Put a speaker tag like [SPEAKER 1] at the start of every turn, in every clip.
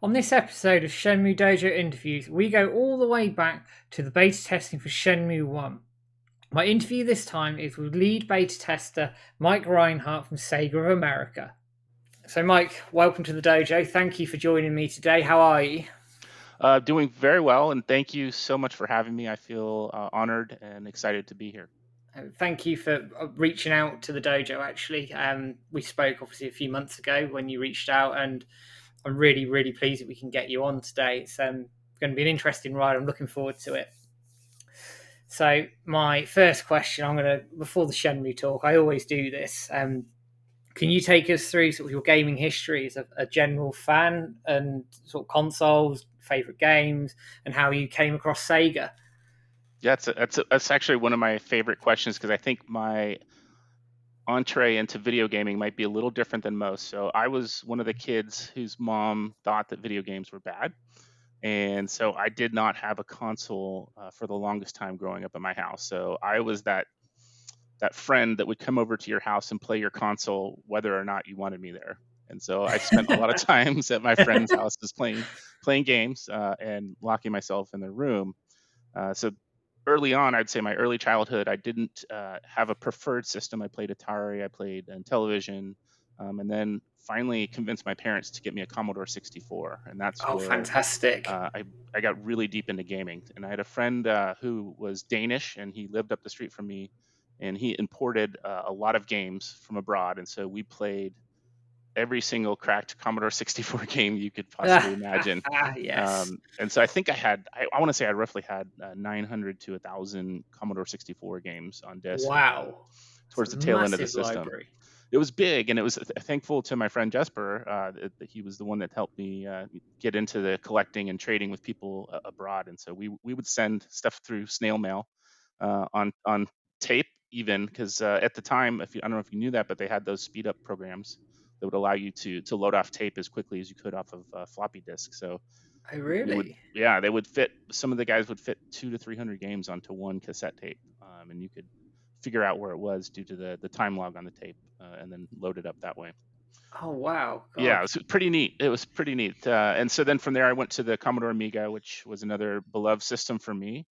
[SPEAKER 1] On this episode of Shenmue Dojo interviews, we go all the way back to the beta testing for Shenmue 1. My interview this time is with lead beta tester Mike Rhinehart from Sega of America. So, Mike, welcome to the dojo. Thank you for joining me today. How are you?
[SPEAKER 2] Doing very well, and thank you so much for having me. I feel honored and excited to be here.
[SPEAKER 1] Thank you for reaching out to the dojo. Actually, we spoke obviously a few months ago when you reached out, and I'm really, really pleased that we can get you on today. It's going to be an interesting ride. I'm looking forward to it. So my first question, I'm gonna before the Shenmue talk, I always do this. Can you take us through sort of your gaming history as a general fan and sort of consoles, favorite games, and how you came across Sega?
[SPEAKER 2] Yeah, that's actually one of my favorite questions because I think my entree into video gaming might be a little different than most. So I was one of the kids whose mom thought that video games were bad, and so I did not have a console for the longest time growing up in my house. So I was that friend that would come over to your house and play your console whether or not you wanted me there. And so I spent a lot of times at my friends' houses playing games and locking myself in their room. So early on, I'd say my early childhood, I didn't have a preferred system. I played Atari, I played Intellivision, and then finally convinced my parents to get me a Commodore 64, and that's
[SPEAKER 1] Oh,
[SPEAKER 2] where
[SPEAKER 1] fantastic!
[SPEAKER 2] I got really deep into gaming. And I had a friend who was Danish, and he lived up the street from me, and he imported a lot of games from abroad, and so we played every single cracked Commodore 64 game you could possibly imagine.
[SPEAKER 1] Yes.
[SPEAKER 2] And so I think I want to say I roughly had 900 to 1,000 Commodore 64 games on disk
[SPEAKER 1] Wow, it's a
[SPEAKER 2] towards the tail end of the
[SPEAKER 1] massive
[SPEAKER 2] system.
[SPEAKER 1] library.
[SPEAKER 2] It was big, and it was thankful to my friend Jesper that he was the one that helped me get into the collecting and trading with people abroad. And so we would send stuff through snail mail on tape, even because at the time, if you, I don't know if you knew that, but they had those speed up programs that would allow you to load off tape as quickly as you could off of floppy disk. So
[SPEAKER 1] Oh,
[SPEAKER 2] we would,
[SPEAKER 1] really?
[SPEAKER 2] yeah, they would fit. Some of the guys would fit 200 to 300 games onto one cassette tape, and you could figure out where it was due to the time log on the tape, and then load it up that way.
[SPEAKER 1] Oh, wow,
[SPEAKER 2] Yeah, it
[SPEAKER 1] God.
[SPEAKER 2] was pretty neat. It was pretty neat. And so then from there, I went to the Commodore Amiga, which was another beloved system for me.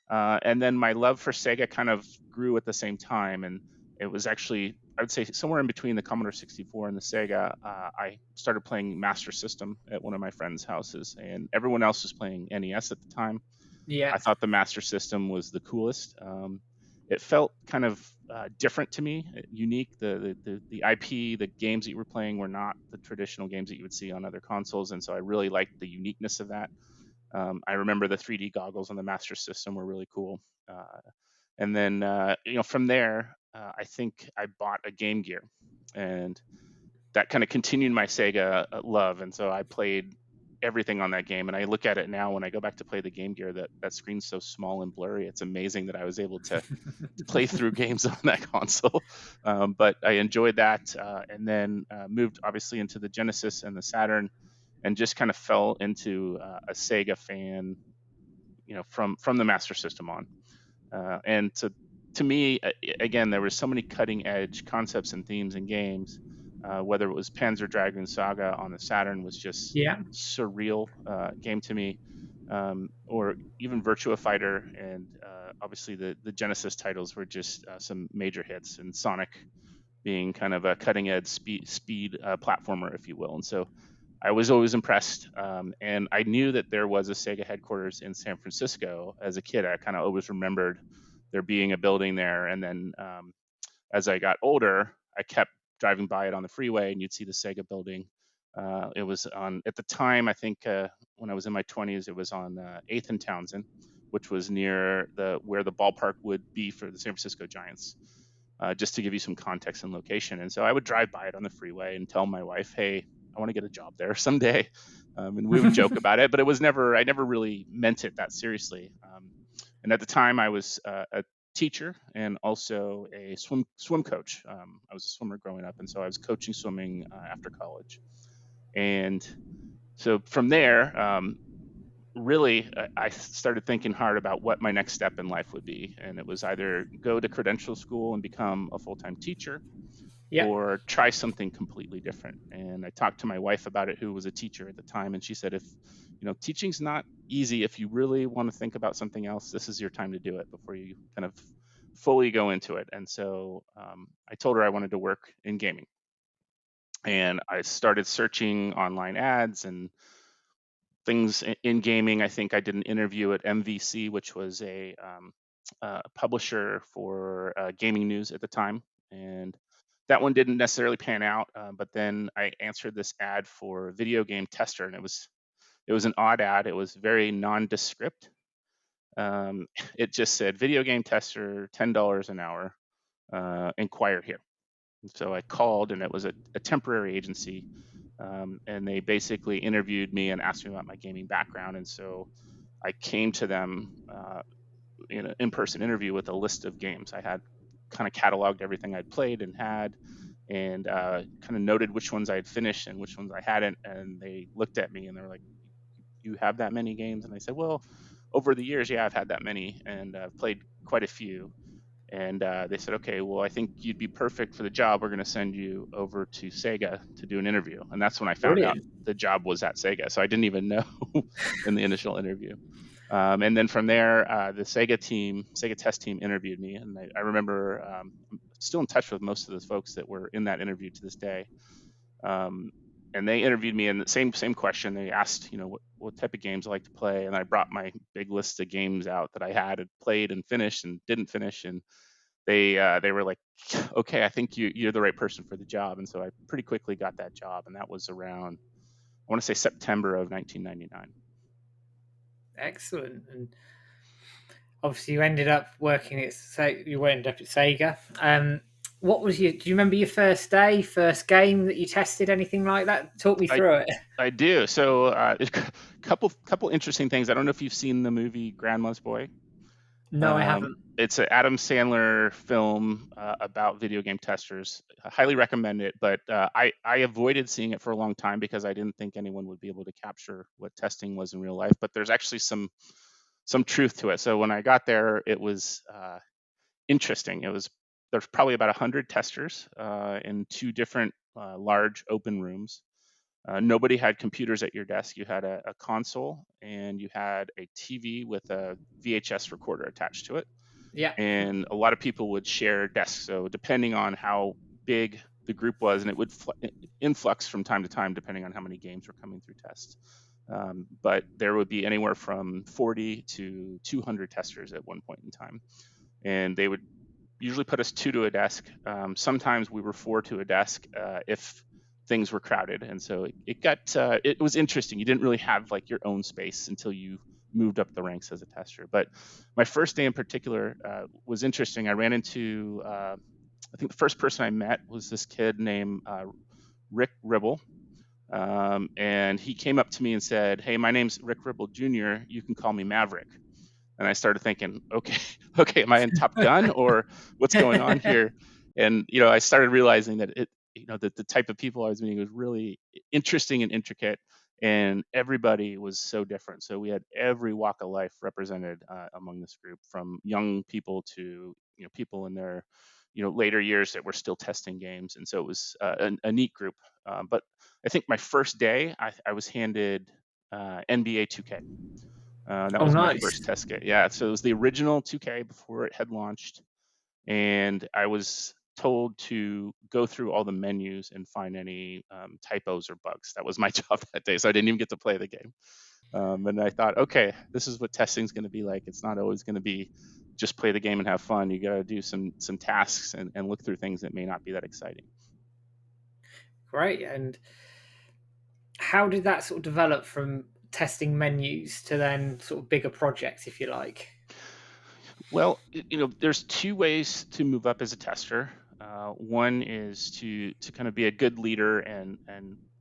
[SPEAKER 2] And then my love for Sega kind of grew at the same time. And it was actually, I would say, somewhere in between the Commodore 64 and the Sega. I started playing Master System at one of my friends' houses, and everyone else was playing NES at the time.
[SPEAKER 1] Yeah.
[SPEAKER 2] I thought the Master System was the coolest. It felt kind of different to me, unique. The IP, the games that you were playing were not the traditional games that you would see on other consoles, and so I really liked the uniqueness of that. I remember the 3D goggles on the Master System were really cool. And then from there, I think I bought a Game Gear, and that kind of continued my Sega love. And so I played everything on that game. And I look at it now when I go back to play the Game Gear, that screen's so small and blurry. It's amazing that I was able to play through games on that console. But I enjoyed that, and then moved obviously into the Genesis and the Saturn, and just kind of fell into a Sega fan, from the Master System on. And to me, again, there were so many cutting edge concepts and themes and games. Whether it was Panzer Dragoon Saga on the Saturn was just
[SPEAKER 1] Yeah.
[SPEAKER 2] surreal game to me, or even Virtua Fighter, and obviously the Genesis titles were just some major hits, and Sonic being kind of a cutting edge speed platformer, if you will. And so I was always impressed, and I knew that there was a Sega headquarters in San Francisco. As a kid, I kind of always remembered there being a building there. And then as I got older, I kept driving by it on the freeway, and you'd see the Sega building. It was on at the time. I think when I was in my 20s, it was on 8th and Townsend, which was near the where the ballpark would be for the San Francisco Giants. Just to give you some context and location. And so I would drive by it on the freeway and tell my wife, "Hey, I want to get a job there someday," and we would joke about it. But it was never, I never really meant it that seriously. And at the time, I was a teacher and also a swim coach. I was a swimmer growing up, and so I was coaching swimming after college. And so from there, really, I started thinking hard about what my next step in life would be, and it was either go to credential school and become a full-time teacher,
[SPEAKER 1] Yeah.
[SPEAKER 2] or try something completely different. And I talked to my wife about it, who was a teacher at the time, and she said, if teaching's not easy, if you really want to think about something else, this is your time to do it before you kind of fully go into it. And so I told her I wanted to work in gaming, and I started searching online ads and things in gaming. I think I did an interview at MVC, which was a publisher for gaming news at the time, and that one didn't necessarily pan out. But then I answered this ad for a video game tester, and it was an odd ad. It was very nondescript. It just said video game tester, $10 an hour. Inquire here. And so I called, and it was a temporary agency, and they basically interviewed me and asked me about my gaming background. And so I came to them in an in-person interview with a list of games. I had kind of cataloged everything I'd played and had, and kind of noted which ones I had finished and which ones I hadn't. And they looked at me and they were like, "You have that many games?" And I said, "Well, over the years, yeah, I've had that many, and I've played quite a few." And they said, "Okay, well, I think you'd be perfect for the job. We're going to send you over to Sega to do an interview." And that's when I found out
[SPEAKER 1] Brilliant.
[SPEAKER 2] the job was at Sega. So I didn't even know in the initial interview. And then from there, the Sega test team interviewed me. And I remember I'm still in touch with most of those folks that were in that interview to this day. Um, and they interviewed me, and the same question. They asked, what type of games I like to play, and I brought my big list of games out that I had played and finished and didn't finish, and they were like, "Okay, I think you're the right person for the job." And so I pretty quickly got that job, and that was around, I want to say, September of 1999.
[SPEAKER 1] Excellent. And obviously, you ended up working at you ended up at Sega. What was your? Do you remember your first day, first game that you tested, anything like that? Talk me
[SPEAKER 2] I
[SPEAKER 1] through it.
[SPEAKER 2] I do. So a couple interesting things. I don't know if you've seen the movie Grandma's Boy.
[SPEAKER 1] No, I haven't.
[SPEAKER 2] It's an Adam Sandler film about video game testers. I highly recommend it, but I avoided seeing it for a long time because I didn't think anyone would be able to capture what testing was in real life. But there's actually some truth to it. So when I got there, it was interesting. There's probably about 100 testers in two different large open rooms. Nobody had computers at your desk. You had a console, and you had a TV with a VHS recorder attached to it.
[SPEAKER 1] Yeah.
[SPEAKER 2] And a lot of people would share desks. So depending on how big the group was, and it would influx from time to time depending on how many games were coming through tests. But there would be anywhere from 40 to 200 testers at one point in time, and they would usually put us two to a desk. Sometimes we were four to a desk if things were crowded, and so it was interesting. You didn't really have like your own space until you moved up the ranks as a tester. But my first day in particular was interesting. I ran into I think the first person I met was this kid named Rick Ribble. And he came up to me and said, "Hey, my name's Rick Ribble Jr. You can call me Maverick." And I started thinking, okay, okay, am I in Top Gun or what's going on here? And I started realizing that that the type of people I was meeting was really interesting and intricate, and everybody was so different. So we had every walk of life represented among this group, from young people to people in their later years that were still testing games. And so it was a neat group. But I think my first day, I was handed NBA 2K. That
[SPEAKER 1] Oh,
[SPEAKER 2] was my
[SPEAKER 1] nice.
[SPEAKER 2] first test kit. Yeah, so it was the original 2K before it had launched, and I was told to go through all the menus and find any typos or bugs. That was my job that day, so I didn't even get to play the game. And I thought, okay, this is what testing's going to be like. It's not always going to be just play the game and have fun. You got to do some tasks and look through things that may not be that exciting.
[SPEAKER 1] Great. And how did that sort of develop from testing menus to then sort of bigger projects, if you like?
[SPEAKER 2] Well, there's two ways to move up as a tester. One is to kind of be a good leader and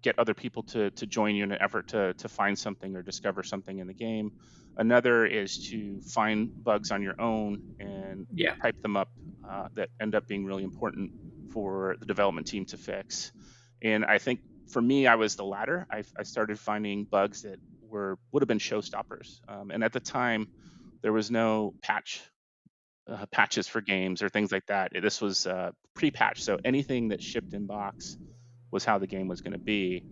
[SPEAKER 2] get other people to join you in an effort to find something or discover something in the game. Another is to find bugs on your own and
[SPEAKER 1] Yeah.
[SPEAKER 2] type them up that end up being really important for the development team to fix. And I think for me, I was the latter. I started finding bugs that would have been showstoppers. And at the time, there was no patch patches for games or things like that. This was pre-patched, so anything that shipped in box was how the game was going to be.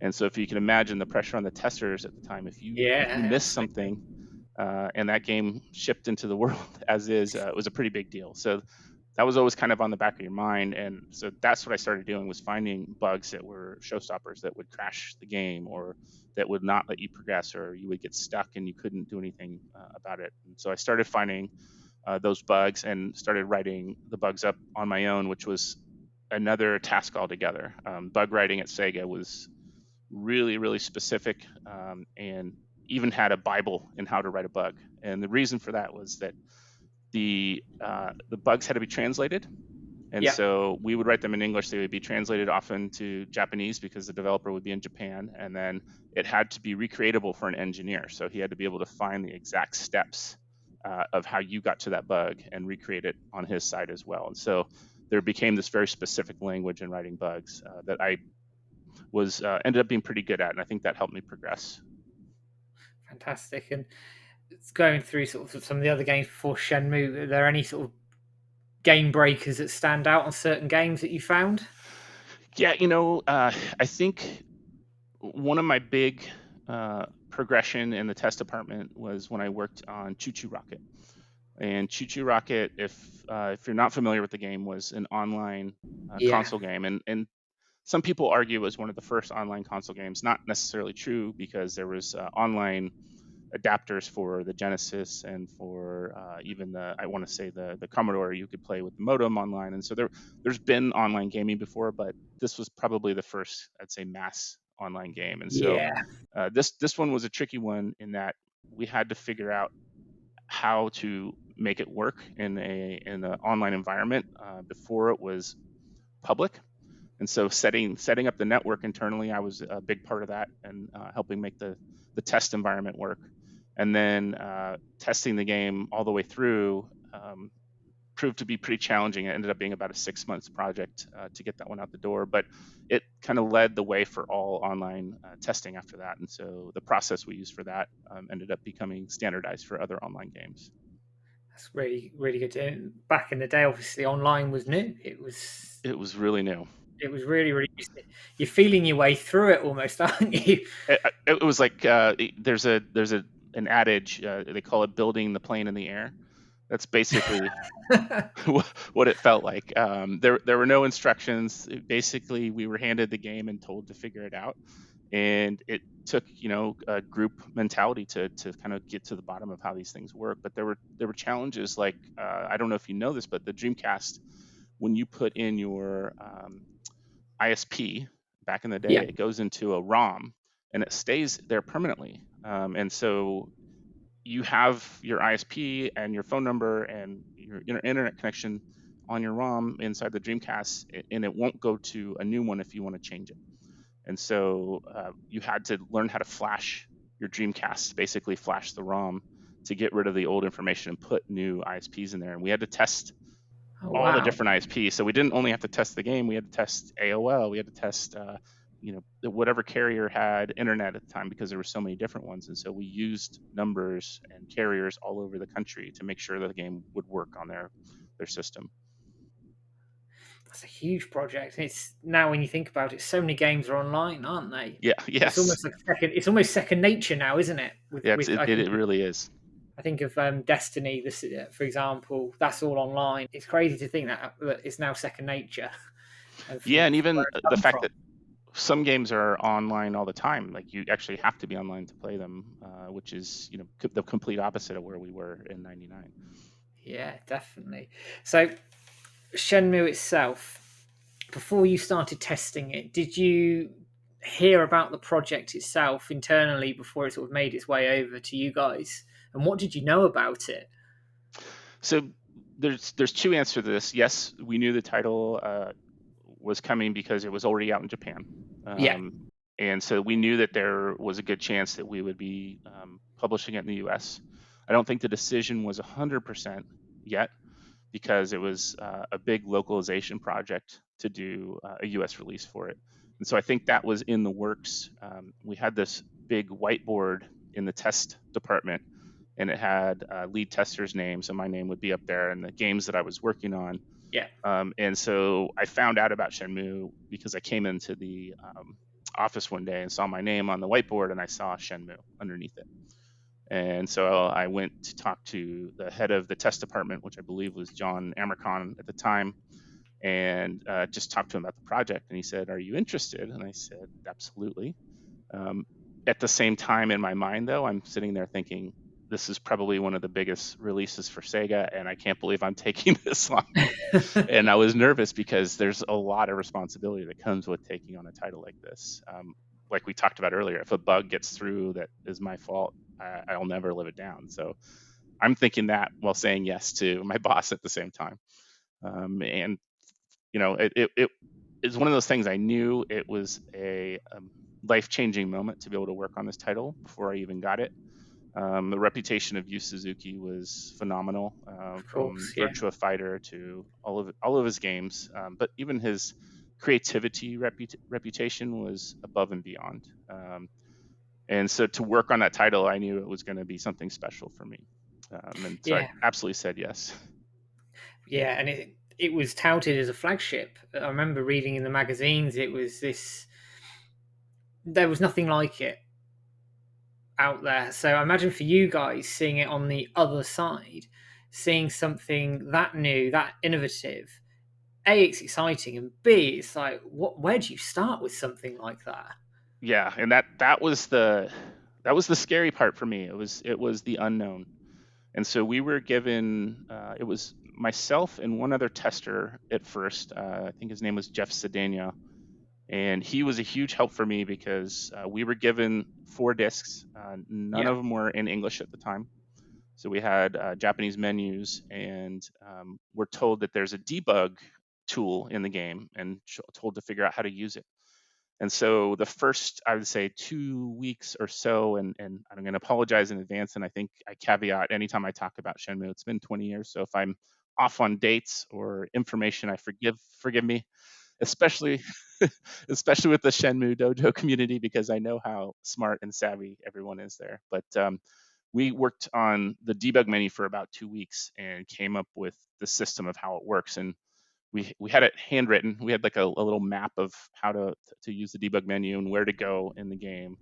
[SPEAKER 2] And so if you can imagine the pressure on the testers at the time, if you
[SPEAKER 1] Yeah,
[SPEAKER 2] missed
[SPEAKER 1] absolutely.
[SPEAKER 2] something and that game shipped into the world as is, it was a pretty big deal. So that was always kind of on the back of your mind. And so that's what I started doing, was finding bugs that were showstoppers that would crash the game, or that would not let you progress, or you would get stuck and you couldn't do anything about it. And so I started finding those bugs and started writing the bugs up on my own, which was another task altogether. Bug writing at Sega was really, really specific, and even had a Bible in how to write a bug. And the reason for that was that the bugs had to be translated, and
[SPEAKER 1] Yeah.
[SPEAKER 2] so we would write them in English. They would be translated often to Japanese because the developer would be in Japan, and then it had to be recreatable for an engineer. So he had to be able to find the exact steps of how you got to that bug and recreate it on his side as well. And so there became this very specific language in writing bugs that I was ended up being pretty good at, and I think that helped me progress.
[SPEAKER 1] Fantastic. And it's going through sort of some of the other games before Shenmue. Are there any sort of game breakers that stand out on certain games that you found?
[SPEAKER 2] Yeah, I think one of my big progression in the test department was when I worked on Choo Choo Rocket. And Choo Choo Rocket, if you're not familiar with the game, was an online
[SPEAKER 1] Yeah.
[SPEAKER 2] console game, and some people argue it was one of the first online console games. Not necessarily true, because there was online adapters for the Genesis and for even I want to say the Commodore. You could play with the modem online, and so there's been online gaming before, but this was probably the first, I'd say, mass online game. And so
[SPEAKER 1] Yeah.
[SPEAKER 2] this one was a tricky one in that we had to figure out how to make it work in an online environment before it was public. And so setting up the network internally, I was a big part of that, and helping make the test environment work. And then testing the game all the way through proved to be pretty challenging. It ended up being about a 6 months project to get that one out the door, but it kind of led the way for all online testing after that. And so the process we used for that ended up becoming standardized for other online games.
[SPEAKER 1] That's really, really good. Back in the day, obviously, online was new.
[SPEAKER 2] It was really new.
[SPEAKER 1] It was really, really. You're feeling your way through it almost, aren't you?
[SPEAKER 2] It was like there's an adage, they call it building the plane in the air. That's basically what it felt like. There were no instructions. Basically, we were handed the game and told to figure it out, and it took a group mentality to kind of get to the bottom of how these things work. But there were challenges like I don't know if you know this, but the Dreamcast, when you put in your ISP back in the
[SPEAKER 1] Yeah.
[SPEAKER 2] day, it goes into a ROM and it stays there permanently. And so you have your ISP and your phone number and your internet connection on your ROM inside the Dreamcast, and it won't go to a new one if you want to change it. And so you had to learn how to flash your Dreamcast, basically flash the ROM to get rid of the old information and put new ISPs in there. And we had to test
[SPEAKER 1] Oh
[SPEAKER 2] all the
[SPEAKER 1] wow.
[SPEAKER 2] different ISPs. So we didn't only have to test the game; we had to test AOL, we had to test whatever carrier had internet at the time, because there were so many different ones. And so we used numbers and carriers all over the country to make sure that the game would work on their system.
[SPEAKER 1] That's a huge project. It's now when you think about it, so many games are online, aren't they?
[SPEAKER 2] Yeah,
[SPEAKER 1] It's
[SPEAKER 2] yes,
[SPEAKER 1] almost like second. It's almost second nature now, isn't it?
[SPEAKER 2] yeah,
[SPEAKER 1] With
[SPEAKER 2] it really is.
[SPEAKER 1] I think of Destiny, this for example. That's all online. It's crazy to think that it's now second nature, and
[SPEAKER 2] Yeah,
[SPEAKER 1] from
[SPEAKER 2] and even
[SPEAKER 1] where it's
[SPEAKER 2] the
[SPEAKER 1] come
[SPEAKER 2] fact
[SPEAKER 1] from.
[SPEAKER 2] that some games are online all the time, like you actually have to be online to play them, which is the complete opposite of where we were in '99.
[SPEAKER 1] Yeah, definitely. So Shenmue itself, before you started testing it, did you hear about the project itself internally before it sort of made its way over to you guys? And what did you know about it?
[SPEAKER 2] So there's two answers to this. Yes, we knew the title was coming because it was already out in Japan,
[SPEAKER 1] Yeah.
[SPEAKER 2] um, and so we knew that there was a good chance that we would be publishing it in the U.S. I don't think the decision was 100% yet, because it was a big localization project to do a U.S. release for it. And so I think that was in the works. We had this big whiteboard in the test department, and it had lead testers' names, and my name would be up there, and the games that I was working on.
[SPEAKER 1] Yeah.
[SPEAKER 2] And so I found out about Shenmue because I came into the office one day and saw my name on the whiteboard, and I saw Shenmue underneath it. And so I went to talk to the head of the test department, which I believe was John Amercon at the time, and just talked to him about the project. And he said, "Are you interested?" And I said, "Absolutely." Um, at the same time, in my mind, though, I'm sitting there thinking, this is probably one of the biggest releases for Sega, and I can't believe I'm taking this on. And I was nervous because there's a lot of responsibility that comes with taking on a title like this. Like we talked about earlier, if a bug gets through that is my fault, I'll never live it down. So I'm thinking that while saying yes to my boss at the same time. And it is one of those things. I knew it was a life-changing moment to be able to work on this title before I even got it. The reputation of Yu Suzuki was phenomenal,
[SPEAKER 1] Of
[SPEAKER 2] from
[SPEAKER 1] course. Yeah.
[SPEAKER 2] Virtua Fighter to all of his games. But even his creativity reputation was above and beyond. And so to work on that title, I knew it was going to be something special for me. And so I
[SPEAKER 1] Yeah.
[SPEAKER 2] absolutely said yes.
[SPEAKER 1] Yeah. And it was touted as a flagship. I remember reading in the magazines it was this. There was nothing like it out there. So I imagine for you guys seeing it on the other side, seeing something that new, that innovative. A, it's exciting, and B, it's like, what? Where do you start with something like that?
[SPEAKER 2] Yeah, and that was the scary part for me. It was the unknown. And so we were given, it was myself and one other tester at first. I think his name was Jeff Sedania. And he was a huge help for me because we were given 4 discs. None
[SPEAKER 1] Yeah,
[SPEAKER 2] of them were in English at the time. So we had Japanese menus, and we're told that there's a debug tool in the game and told to figure out how to use it. And so the first, I would say, 2 weeks or so, and I'm going to apologize in advance. And I think I caveat anytime I talk about Shenmue, it's been 20 years. So if I'm off on dates or information, I forgive me, especially especially with the Shenmue Dojo community, because I know how smart and savvy everyone is there. But we worked on the debug menu for about 2 weeks and came up with the system of how it works. And we had it handwritten. We had like a little map of how to use the debug menu and where to go in the game.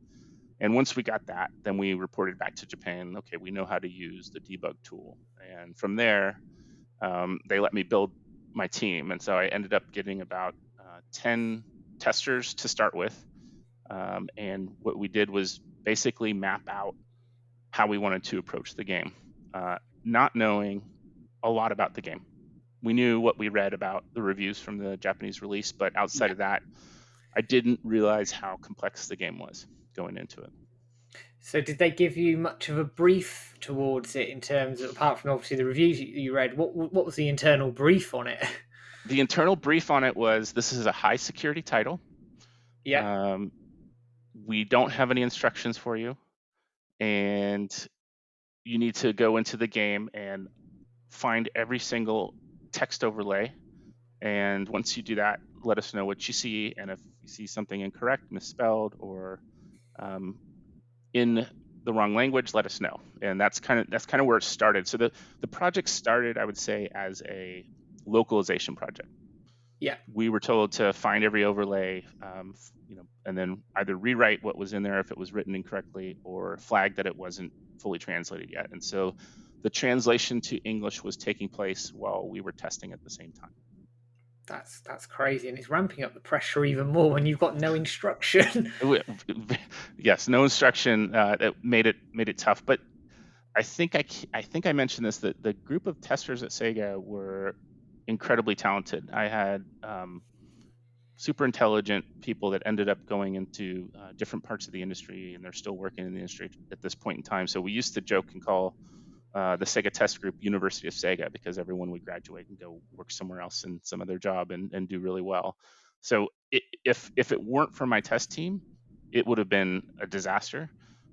[SPEAKER 2] And once we got that, then we reported back to Japan. Okay, we know how to use the debug tool. And from there, they let me build my team. And so I ended up getting about 10 testers to start with. And what we did was basically map out how we wanted to approach the game, not knowing a lot about the game. We knew what we read about the reviews from the Japanese release, but outside
[SPEAKER 1] yeah.
[SPEAKER 2] of that, I didn't realize how complex the game was going into it.
[SPEAKER 1] So did they give you much of a brief towards it in terms of, apart from obviously the reviews you read, what was the internal brief on it?
[SPEAKER 2] The internal brief on it was, this is a high security title.
[SPEAKER 1] Yeah,
[SPEAKER 2] Um, we don't have any instructions for you, and you need to go into the game and find every single text overlay. And once you do that, let us know what you see. And if you see something incorrect, misspelled, or um, in the wrong language, let us know. And that's kind of where it started. So the project started, I would say, as a localization project.
[SPEAKER 1] yeah.
[SPEAKER 2] We were told to find every overlay, and then either rewrite what was in there if it was written incorrectly, or flag that it wasn't fully translated yet. And so the translation to English was taking place while we were testing at the same time.
[SPEAKER 1] That's crazy, and it's ramping up the pressure even more when you've got no instruction.
[SPEAKER 2] Yes, no instruction. That made it tough. But I think I mentioned this, that the group of testers at Sega were incredibly talented. I had super intelligent people that ended up going into different parts of the industry, and they're still working in the industry at this point in time. So we used to joke and call the Sega test group University of Sega, because everyone would graduate and go work somewhere else in some other job and do really well. So if it weren't for my test team, it would have been a disaster.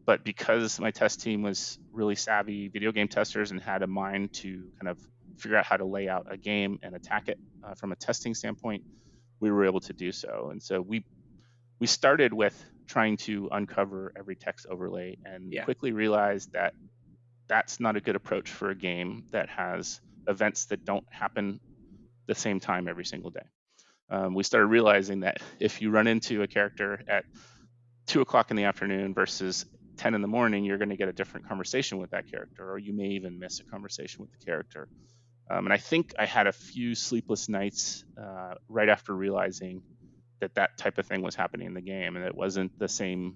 [SPEAKER 2] But because my test team was really savvy video game testers and had a mind to kind of figure out how to lay out a game and attack it from a testing standpoint, we were able to do so. And so we started with trying to uncover every text overlay, and
[SPEAKER 1] Yeah,
[SPEAKER 2] quickly realized that that's not a good approach for a game that has events that don't happen the same time every single day. We started realizing that if you run into a character at 2 o'clock in the afternoon versus 10 in the morning, you're going to get a different conversation with that character, or you may even miss a conversation with the character. And I think I had a few sleepless nights right after realizing that that type of thing was happening in the game, and it wasn't the same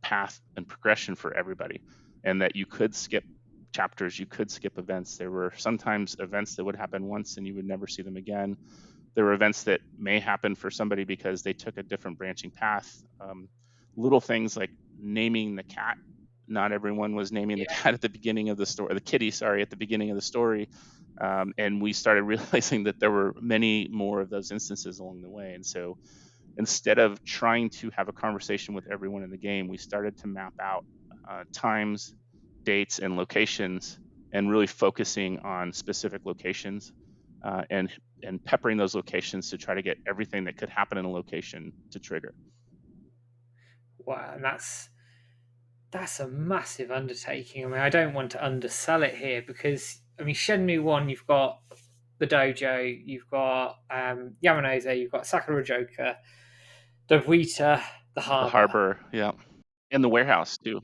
[SPEAKER 2] path and progression for everybody, and that you could skip chapters, you could skip events. There were sometimes events that would happen once and you would never see them again. There were events that may happen for somebody because they took a different branching path. Little things like naming the cat. Not everyone was naming the
[SPEAKER 1] Yeah.
[SPEAKER 2] cat at the beginning of the story, the kitty, sorry, at the beginning of the story. And we started realizing that there were many more of those instances along the way. And so instead of trying to have a conversation with everyone in the game, we started to map out times, dates, and locations, and really focusing on specific locations and peppering those locations to try to get everything that could happen in a location to trigger.
[SPEAKER 1] Wow, and that's a massive undertaking. I mean, I don't want to undersell it here because I mean, Shenmue One, you've got the dojo, you've got Yamanose, you've got Sakura Joker, Dobuita, the
[SPEAKER 2] The
[SPEAKER 1] harbour,
[SPEAKER 2] harbor, yeah, and the warehouse too.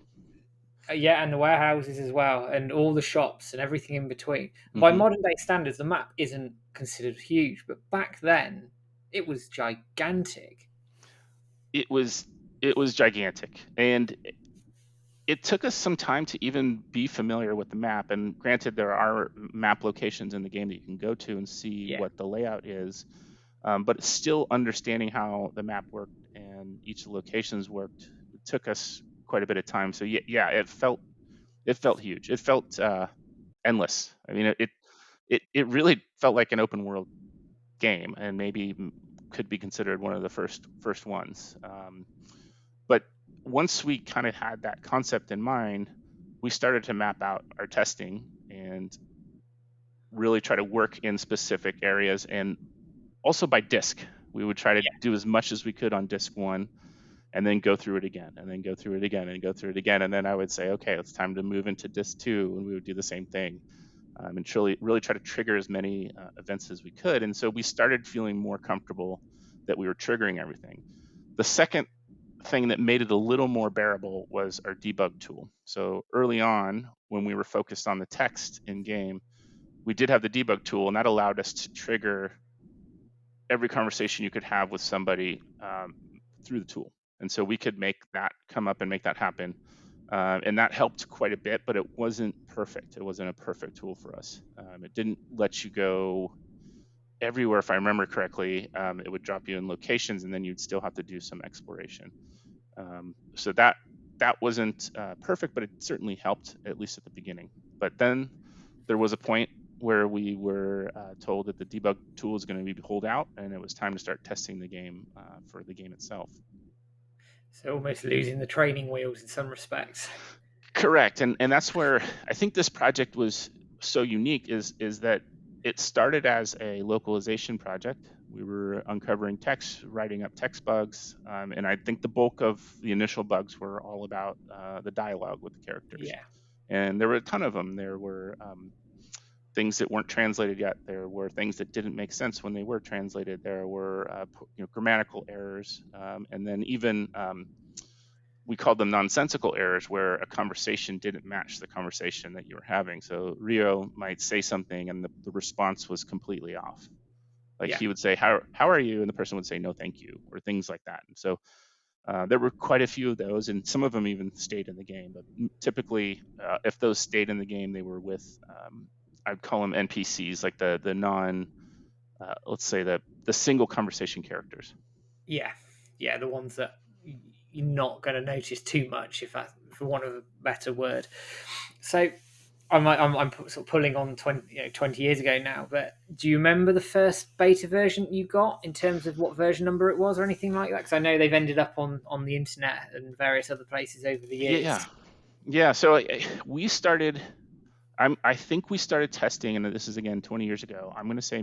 [SPEAKER 1] yeah, and the warehouses as well, and all the shops and everything in between. By
[SPEAKER 2] hmm
[SPEAKER 1] modern day standards, the map isn't considered huge, but back then it was gigantic.
[SPEAKER 2] It was gigantic, and it took us some time to even be familiar with the map. And granted, there are map locations in the game that you can go to and see
[SPEAKER 1] Yeah,
[SPEAKER 2] what the layout is, but still understanding how the map worked and each of the locations worked took us quite a bit of time. So yeah, it felt huge. It felt endless. I mean, it really felt like an open world game, and maybe could be considered one of the first ones. But once we kind of had that concept in mind, we started to map out our testing and really try to work in specific areas, and also by disk. We would try to do as much as we could on disk one, and then go through it again, and then go through it again, and go through it again. And then I would say, okay, it's time to move into disk two, and we would do the same thing, and really try to trigger as many events as we could. And so we started feeling more comfortable that we were triggering everything. The second thing that made it a little more bearable was our debug tool. So early on, when we were focused on the text in game, we did have the debug tool, and that allowed us to trigger every conversation you could have with somebody through the tool. And so we could make that come up and make that happen. And that helped quite a bit, but it wasn't perfect. It wasn't a perfect tool for us. It didn't let you go everywhere, if I remember correctly. It would drop you in locations, and then you'd still have to do some exploration. So that wasn't perfect, but it certainly helped, at least at the beginning. But then there was a point where we were told that the debug tool is going to be pulled out, and it was time to start testing the game for the game itself.
[SPEAKER 1] so almost losing the training wheels in some respects.
[SPEAKER 2] Correct, and that's where I think this project was so unique is that it started as a localization project. We were uncovering text, writing up text bugs, and I think the bulk of the initial bugs were all about the dialogue with the characters.
[SPEAKER 1] Yeah,
[SPEAKER 2] And there were a ton of them. There were things that weren't translated yet. There were things that didn't make sense when they were translated. There were grammatical errors, and then even we called them nonsensical errors, where a conversation didn't match the conversation that you were having. So Rio might say something and the response was completely off. Like
[SPEAKER 1] yeah,
[SPEAKER 2] he would say, how are you? And the person would say, no, thank you, or things like that. And so there were quite a few of those, and some of them even stayed in the game. But typically, if those stayed in the game, they were with, I'd call them NPCs, like the non, let's say the single conversation characters.
[SPEAKER 1] yeah, yeah. The ones that you're not going to notice too much, if that, for want of a better word. So I'm sort of pulling on 20 years ago now, but do you remember the first beta version you got in terms of what version number it was or anything like that? Because I know they've ended up on the internet and various other places over the years.
[SPEAKER 2] Yeah, yeah. So we started. I think we started testing, and this is again 20 years ago. I'm going to say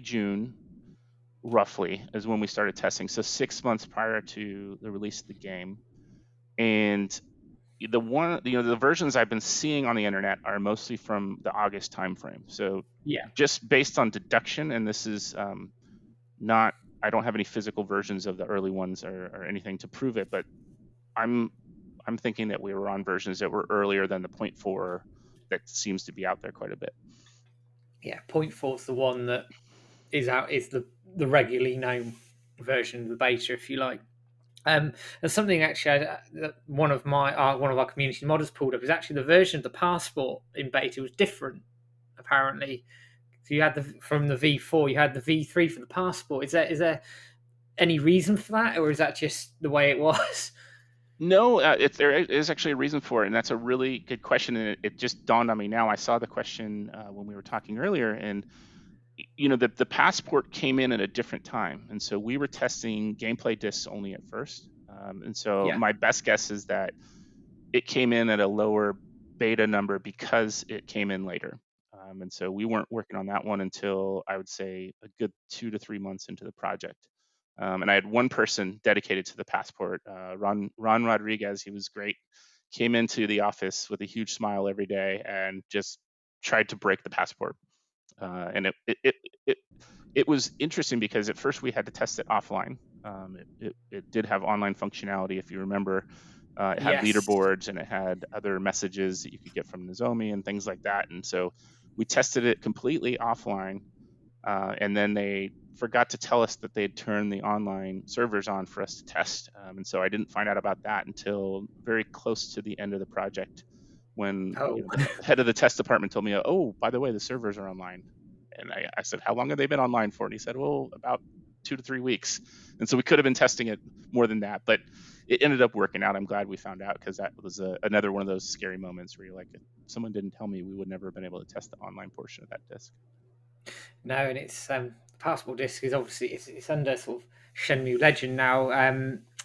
[SPEAKER 2] June, roughly, is when we started testing. So 6 months prior to the release of the game, and the versions I've been seeing on the internet are mostly from the August timeframe. So
[SPEAKER 1] Yeah,
[SPEAKER 2] just based on deduction, and this is not, I don't have any physical versions of the early ones or anything to prove it, but I'm I'm thinking that we were on versions that were earlier than the point 0.4 that seems to be out there quite a bit.
[SPEAKER 1] yeah. Point four is the one that is out. Is the regularly known version of the beta, if you like. And something actually that one of our community modders pulled up is actually the version of the passport in beta was different. Apparently, so you had from the V4, you had the V3 for the passport. Is there any reason for that, or is that just the way it was?
[SPEAKER 2] No, there is actually a reason for it, and that's a really good question. And it just dawned on me now. I saw the question when we were talking earlier, and the passport came in at a different time, and so we were testing gameplay discs only at first. And so
[SPEAKER 1] Yeah.
[SPEAKER 2] my best guess is that it came in at a lower beta number because it came in later. And so we weren't working on that one until I would say a good 2 to 3 months into the project. And I had one person dedicated to the passport, Ron Rodriguez. He was great. Came into the office with a huge smile every day and just tried to break the passport. And it it was interesting because at first we had to test it offline. It did have online functionality, if you remember. It had
[SPEAKER 1] Yes.
[SPEAKER 2] leaderboards and it had other messages that you could get from Nozomi and things like that. And so we tested it completely offline, and then they forgot to tell us that they'd turned the online servers on for us to test. And so I didn't find out about that until very close to the end of the project, when
[SPEAKER 1] Oh,
[SPEAKER 2] the head of the test department told me, "Oh, by the way, the servers are online." And I said, "How long have they been online for?" And he said, "Well, about 2 to 3 weeks." And so we could have been testing it more than that, but it ended up working out. I'm glad we found out, because that was another one of those scary moments where you're like, if someone didn't tell me, we would never have been able to test the online portion of that disk.
[SPEAKER 1] no, and it's passport disc is obviously it's under sort of Shenmue Legend now.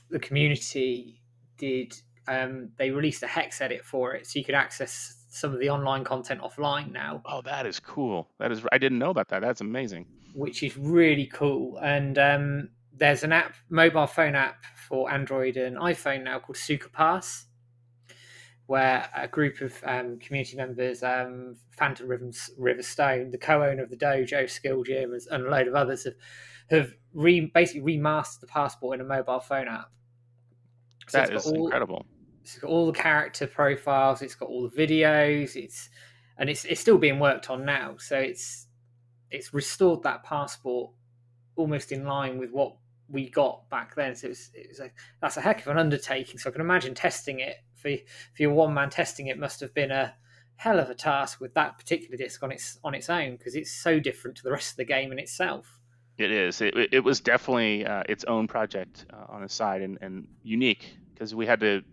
[SPEAKER 1] The community did they released a hex edit for it, so you could access some of the online content offline now,
[SPEAKER 2] Oh, that is cool. I didn't know about that. That's amazing.
[SPEAKER 1] which is really cool. And there's an app, mobile phone app for Android and iPhone now called Suka Pass, where a group of community members, Phantom River Stone, the co-owner of the dojo, Skill Gym, and a load of others, have basically remastered the passport in a mobile phone app. So
[SPEAKER 2] That is incredible.
[SPEAKER 1] it's got all the character profiles, it's got all the videos, it's still being worked on now. So it's restored that passport almost in line with what we got back then. So that's a heck of an undertaking. So I can imagine testing it for your one man testing it must have been a hell of a task with that particular disc on its own, because it's so different to the rest of the game in itself.
[SPEAKER 2] It is. It was definitely its own project on the side, and unique, because we had to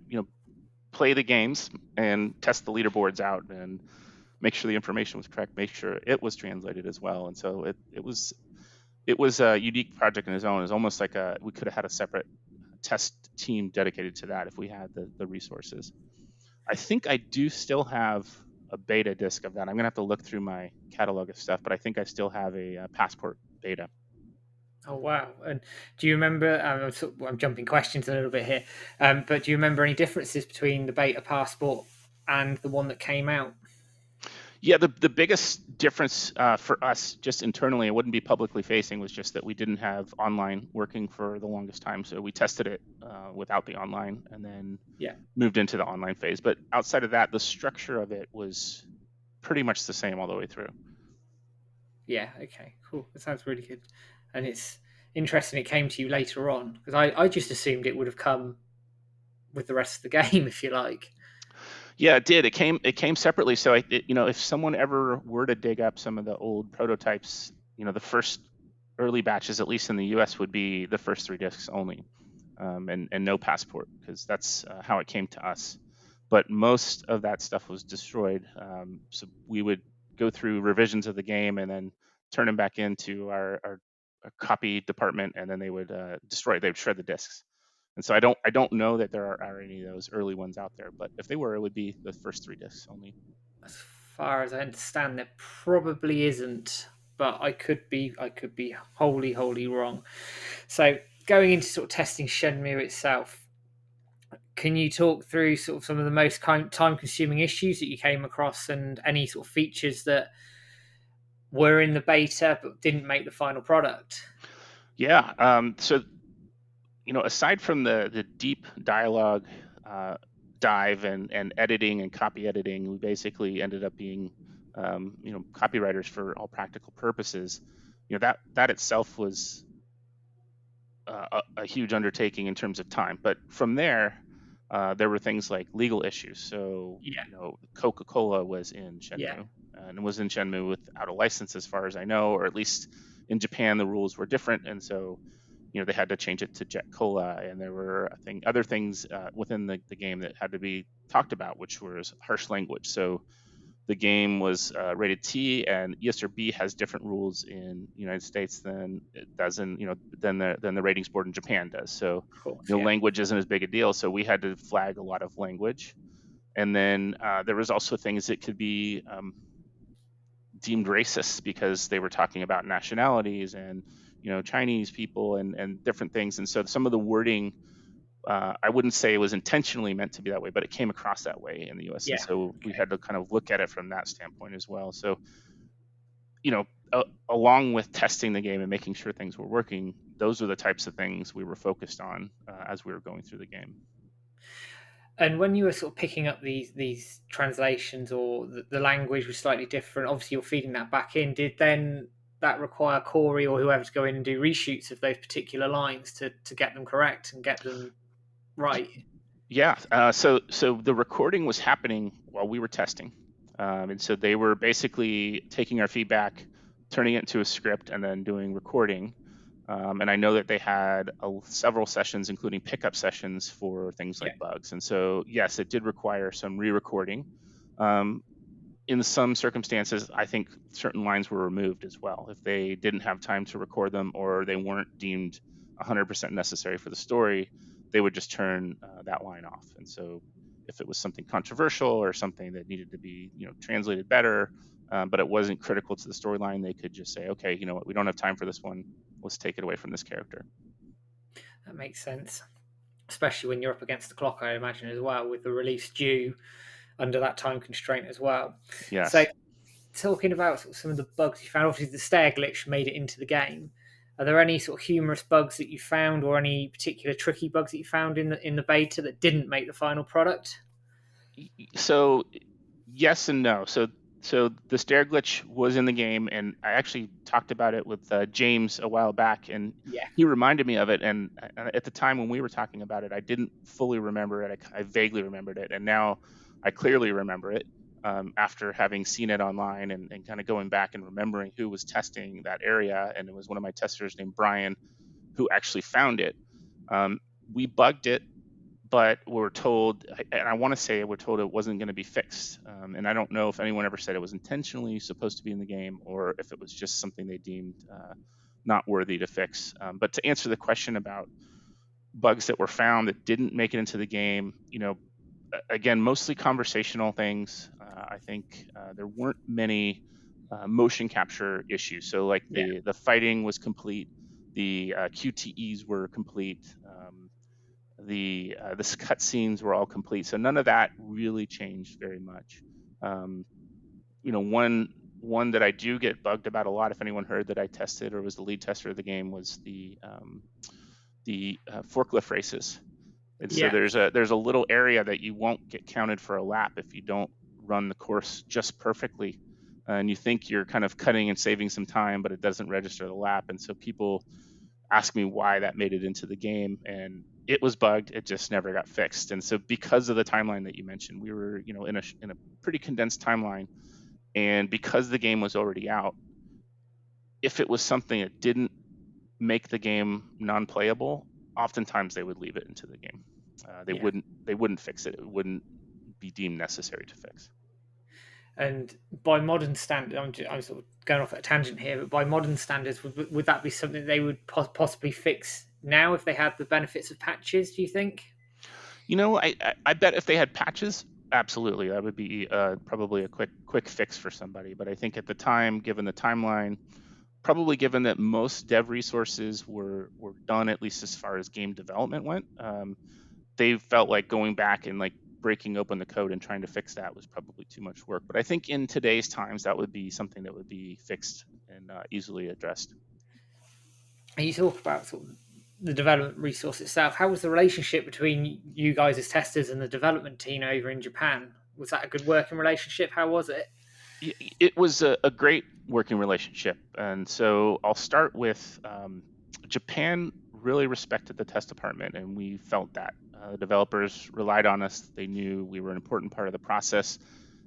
[SPEAKER 2] play the games and test the leaderboards out and make sure the information was correct, make sure it was translated as well. And so it was a unique project in its own. It's almost like we could have had a separate test team dedicated to that if we had the resources. I think I do still have a beta disc of that. I'm gonna have to look through my catalog of stuff, but I think I still have a passport beta.
[SPEAKER 1] Oh wow! And do you remember? I'm jumping questions a little bit here, but do you remember any differences between the beta passport and the one that came out?
[SPEAKER 2] Yeah, the biggest difference for us, just internally, it wouldn't be publicly facing, was just that we didn't have online working for the longest time. So we tested it without the online, and then
[SPEAKER 1] Yeah,
[SPEAKER 2] moved into the online phase. But outside of that, the structure of it was pretty much the same all the way through.
[SPEAKER 1] yeah. Okay, cool. That sounds really good, and it's interesting. It came to you later on, because I just assumed it would have come with the rest of the game, if you like.
[SPEAKER 2] Yeah, it did. It came separately. So if someone ever were to dig up some of the old prototypes, the first early batches, at least in the U.S., would be the first 3 discs only, and no passport, because that's how it came to us. But most of that stuff was destroyed. So we would go through revisions of the game and then turn them back into our copy department, and then they would destroy it. They would shred the discs. And so I don't know that there are any of those early ones out there, but if they were, it would be the first 3 discs only.
[SPEAKER 1] As far as I understand, there probably isn't, but I could be wholly wrong. So going into sort of testing Shenmue itself, Can you talk through sort of some of the most time-consuming issues that you came across, and any sort of features that were in the beta but didn't make the final product?
[SPEAKER 2] Yeah. So aside from the deep dialogue uh, dive and editing and copy editing, we basically ended up being copywriters for all practical purposes. That itself was a huge undertaking in terms of time. But from there, there were things like legal issues. So,
[SPEAKER 1] Yeah,
[SPEAKER 2] Coca-Cola was in
[SPEAKER 1] yeah,
[SPEAKER 2] Shenmue and was in Shenmue without a license, as far as I know, or at least in Japan, the rules were different. And so, they had to change it to Jet Cola. And there were other things within the game that had to be talked about, which was harsh language. So, the game was rated T, and ESRB has different rules in the United States than it does in than the ratings board in Japan does. So,
[SPEAKER 1] of course, yeah,
[SPEAKER 2] language isn't as big a deal. So we had to flag a lot of language, and then there was also things that could be deemed racist because they were talking about nationalities and Chinese people and different things. And so some of the wording, I wouldn't say it was intentionally meant to be that way, but it came across that way in the US. And
[SPEAKER 1] yeah.
[SPEAKER 2] so we
[SPEAKER 1] Okay.
[SPEAKER 2] had to kind of look at it from that standpoint as well. So, you know, along with testing the game and making sure things were working, those are the types of things we were focused on as we were going through the game.
[SPEAKER 1] And when you were sort of picking up these translations, or the language was slightly different, obviously you're feeding that back in. Did then that require Corey or whoever to go in and do reshoots of those particular lines to get them correct and get them right?
[SPEAKER 2] Yeah. So the recording was happening while we were testing, and so they were basically taking our feedback, turning it into a script, and then doing recording. And I know that they had several sessions, including pickup sessions for things
[SPEAKER 1] Yeah,
[SPEAKER 2] like bugs. And so, yes, it did require some re-recording. Um, in some circumstances, I think certain lines were removed as well if they didn't have time to record them or they weren't deemed 100% necessary for the story. They would just turn that line off. And so, if it was something controversial or something that needed to be, translated better, but it wasn't critical to the storyline, they could just say, "Okay, you know what? We don't have time for this one. Let's take it away from this character."
[SPEAKER 1] that makes sense. Especially when you're up against the clock, I imagine, as well, with the release due under that time constraint as well. So,
[SPEAKER 2] Yes.
[SPEAKER 1] talking about sort of some of the bugs you found, obviously the stair glitch made it into the game. Are there any sort of humorous bugs that you found, or any particular tricky bugs that you found in the beta that didn't make the final product?
[SPEAKER 2] So yes and no. So the stair glitch was in the game, and I actually talked about it with James a while back, and
[SPEAKER 1] Yeah,
[SPEAKER 2] he reminded me of it. And at the time when we were talking about it, I didn't fully remember it. I vaguely remembered it, and now I clearly remember it after having seen it online and kind of going back and remembering who was testing that area. And it was one of my testers named Brian who actually found it. Um, we bugged it, but we're told, and I want to say we're told it wasn't going to be fixed. And I don't know if anyone ever said it was intentionally supposed to be in the game or if it was just something they deemed not worthy to fix. But to answer the question about bugs that were found that didn't make it into the game, again, mostly conversational things. I think there weren't many motion capture issues. So like
[SPEAKER 1] yeah,
[SPEAKER 2] the fighting was complete, the QTEs were complete. The cutscenes were all complete, so none of that really changed very much. Um, one that I do get bugged about a lot, if anyone heard that I tested or was the lead tester of the game, was the forklift races. And so
[SPEAKER 1] yeah.
[SPEAKER 2] there's a little area that you won't get counted for a lap if you don't run the course just perfectly, and you think you're kind of cutting and saving some time, but it doesn't register the lap. And so people ask me why that made it into the game, and it was bugged. It just never got fixed. And so because of the timeline that you mentioned, we were in a pretty condensed timeline, and because the game was already out, if it was something that didn't make the game non-playable, oftentimes they would leave it into the game. They
[SPEAKER 1] Yeah.
[SPEAKER 2] wouldn't fix it. It wouldn't be deemed necessary to fix.
[SPEAKER 1] And by modern standards, I'm sort of going off at a tangent here, but by modern standards, would that be something they would possibly fix now if they had the benefits of patches? Do you think?
[SPEAKER 2] I bet if they had patches, absolutely, that would be probably a quick fix for somebody. But I think at the time, given the timeline, probably given that most dev resources were done, at least as far as game development went, they felt like going back and like breaking open the code and trying to fix that was probably too much work. But I think in today's times, that would be something that would be fixed and easily addressed.
[SPEAKER 1] And you talk about sort of the development resource itself. How was the relationship between you guys as testers and the development team over in Japan? Was that a good working relationship? How was it?
[SPEAKER 2] It was a great working relationship. And so I'll start with Japan really respected the test department, and we felt that. The developers relied on us. They knew we were an important part of the process,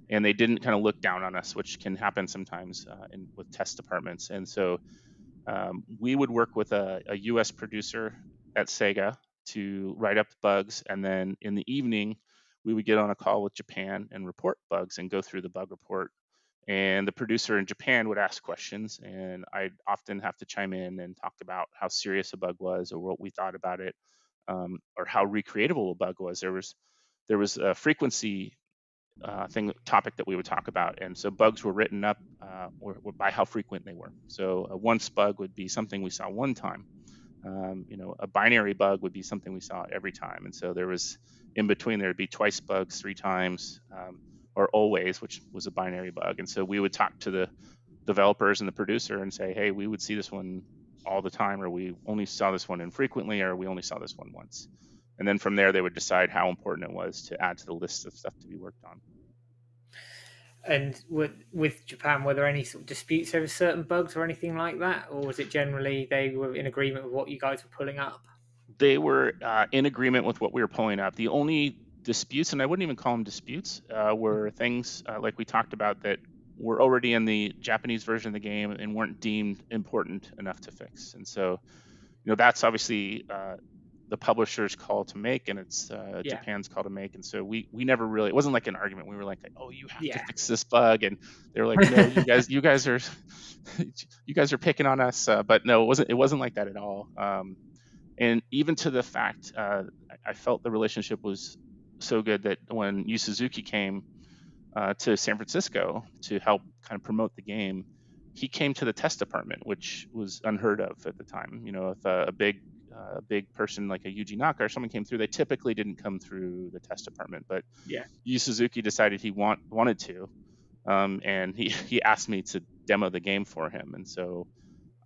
[SPEAKER 2] and they didn't kind of look down on us, which can happen sometimes with test departments. And so we would work with a US producer at Sega to write up the bugs, and then in the evening, we would get on a call with Japan and report bugs and go through the bug report. And the producer in Japan would ask questions, and I'd often have to chime in and talk about how serious a bug was or what we thought about it, or how recreatable a bug was. There was a frequency topic that we would talk about, and so bugs were written up or by how frequent they were. So a once bug would be something we saw one time. A binary bug would be something we saw every time, and so there was in between there would be twice bugs, three times, or always, which was a binary bug. And so we would talk to the developers and the producer and say, hey, we would see this one all the time, or we only saw this one infrequently, or we only saw this one once. And then from there, they would decide how important it was to add to the list of stuff to be worked on.
[SPEAKER 1] And with Japan, were there any sort of disputes over certain bugs or anything like that, or was it generally they were in agreement with what you guys were pulling up?
[SPEAKER 2] They were in agreement with what we were pulling up. The only disputes, and I wouldn't even call them disputes, were things like we talked about that were already in the Japanese version of the game and weren't deemed important enough to fix. And so, that's obviously the publisher's call to make, and it's
[SPEAKER 1] Yeah,
[SPEAKER 2] Japan's call to make. And so we never really, it wasn't like an argument. We were like, oh, you have to
[SPEAKER 1] yeah,
[SPEAKER 2] fix this bug, and they were like, no, you guys are you guys are picking on us. But no, it wasn't like that at all. And even to the fact, I felt the relationship was so good that when Yu Suzuki came to San Francisco to help kind of promote the game, he came to the test department, which was unheard of at the time. If a big person like a Yuji Naka or someone came through, they typically didn't come through the test department. But
[SPEAKER 1] yeah,
[SPEAKER 2] Yu Suzuki decided he wanted to, and he asked me to demo the game for him. And so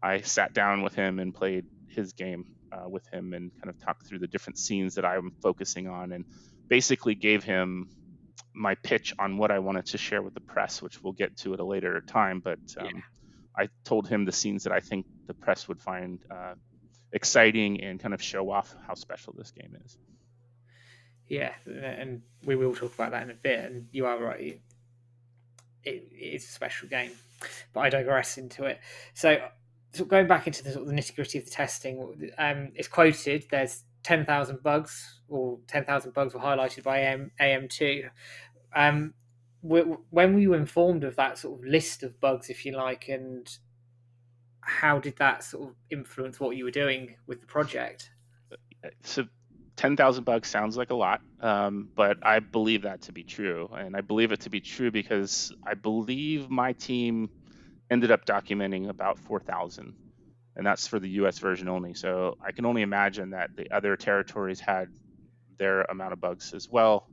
[SPEAKER 2] I sat down with him and played his game with him and kind of talked through the different scenes that I'm focusing on, and basically gave him my pitch on what I wanted to share with the press, which we'll get to at a later time. But
[SPEAKER 1] yeah,
[SPEAKER 2] I told him the scenes that I think the press would find exciting and kind of show off how special this game is.
[SPEAKER 1] yeah. And we will talk about that in a bit. And you are right; it's a special game. But I digress into it. So going back into the sort of the nitty gritty of the testing, it's quoted there's 10,000 bugs, or 10,000 bugs were highlighted by AM2. Um, when were you informed of that sort of list of bugs, if you like, and how did that sort of influence what you were doing with the project?
[SPEAKER 2] So 10,000 bugs sounds like a lot, but I believe that to be true. And I believe it to be true because I believe my team ended up documenting about 4,000, and that's for the US version only. So I can only imagine that the other territories had their amount of bugs as well,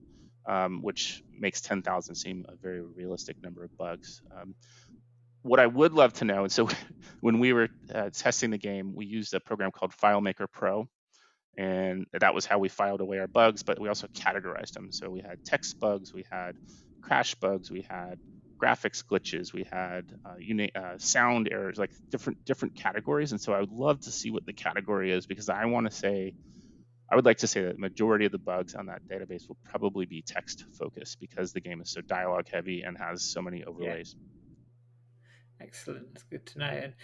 [SPEAKER 2] which makes 10,000 seem a very realistic number of bugs. What I would love to know, and so when we were testing the game, we used a program called FileMaker Pro, and that was how we filed away our bugs. But we also categorized them. So we had text bugs, we had crash bugs, we had graphics glitches, we had sound errors, like different categories. And so I would love to see what the category is, because I would like to say that the majority of the bugs on that database will probably be text focused, because the game is so dialogue heavy and has so many
[SPEAKER 1] Yeah,
[SPEAKER 2] overlays.
[SPEAKER 1] excellent. That's good to know. And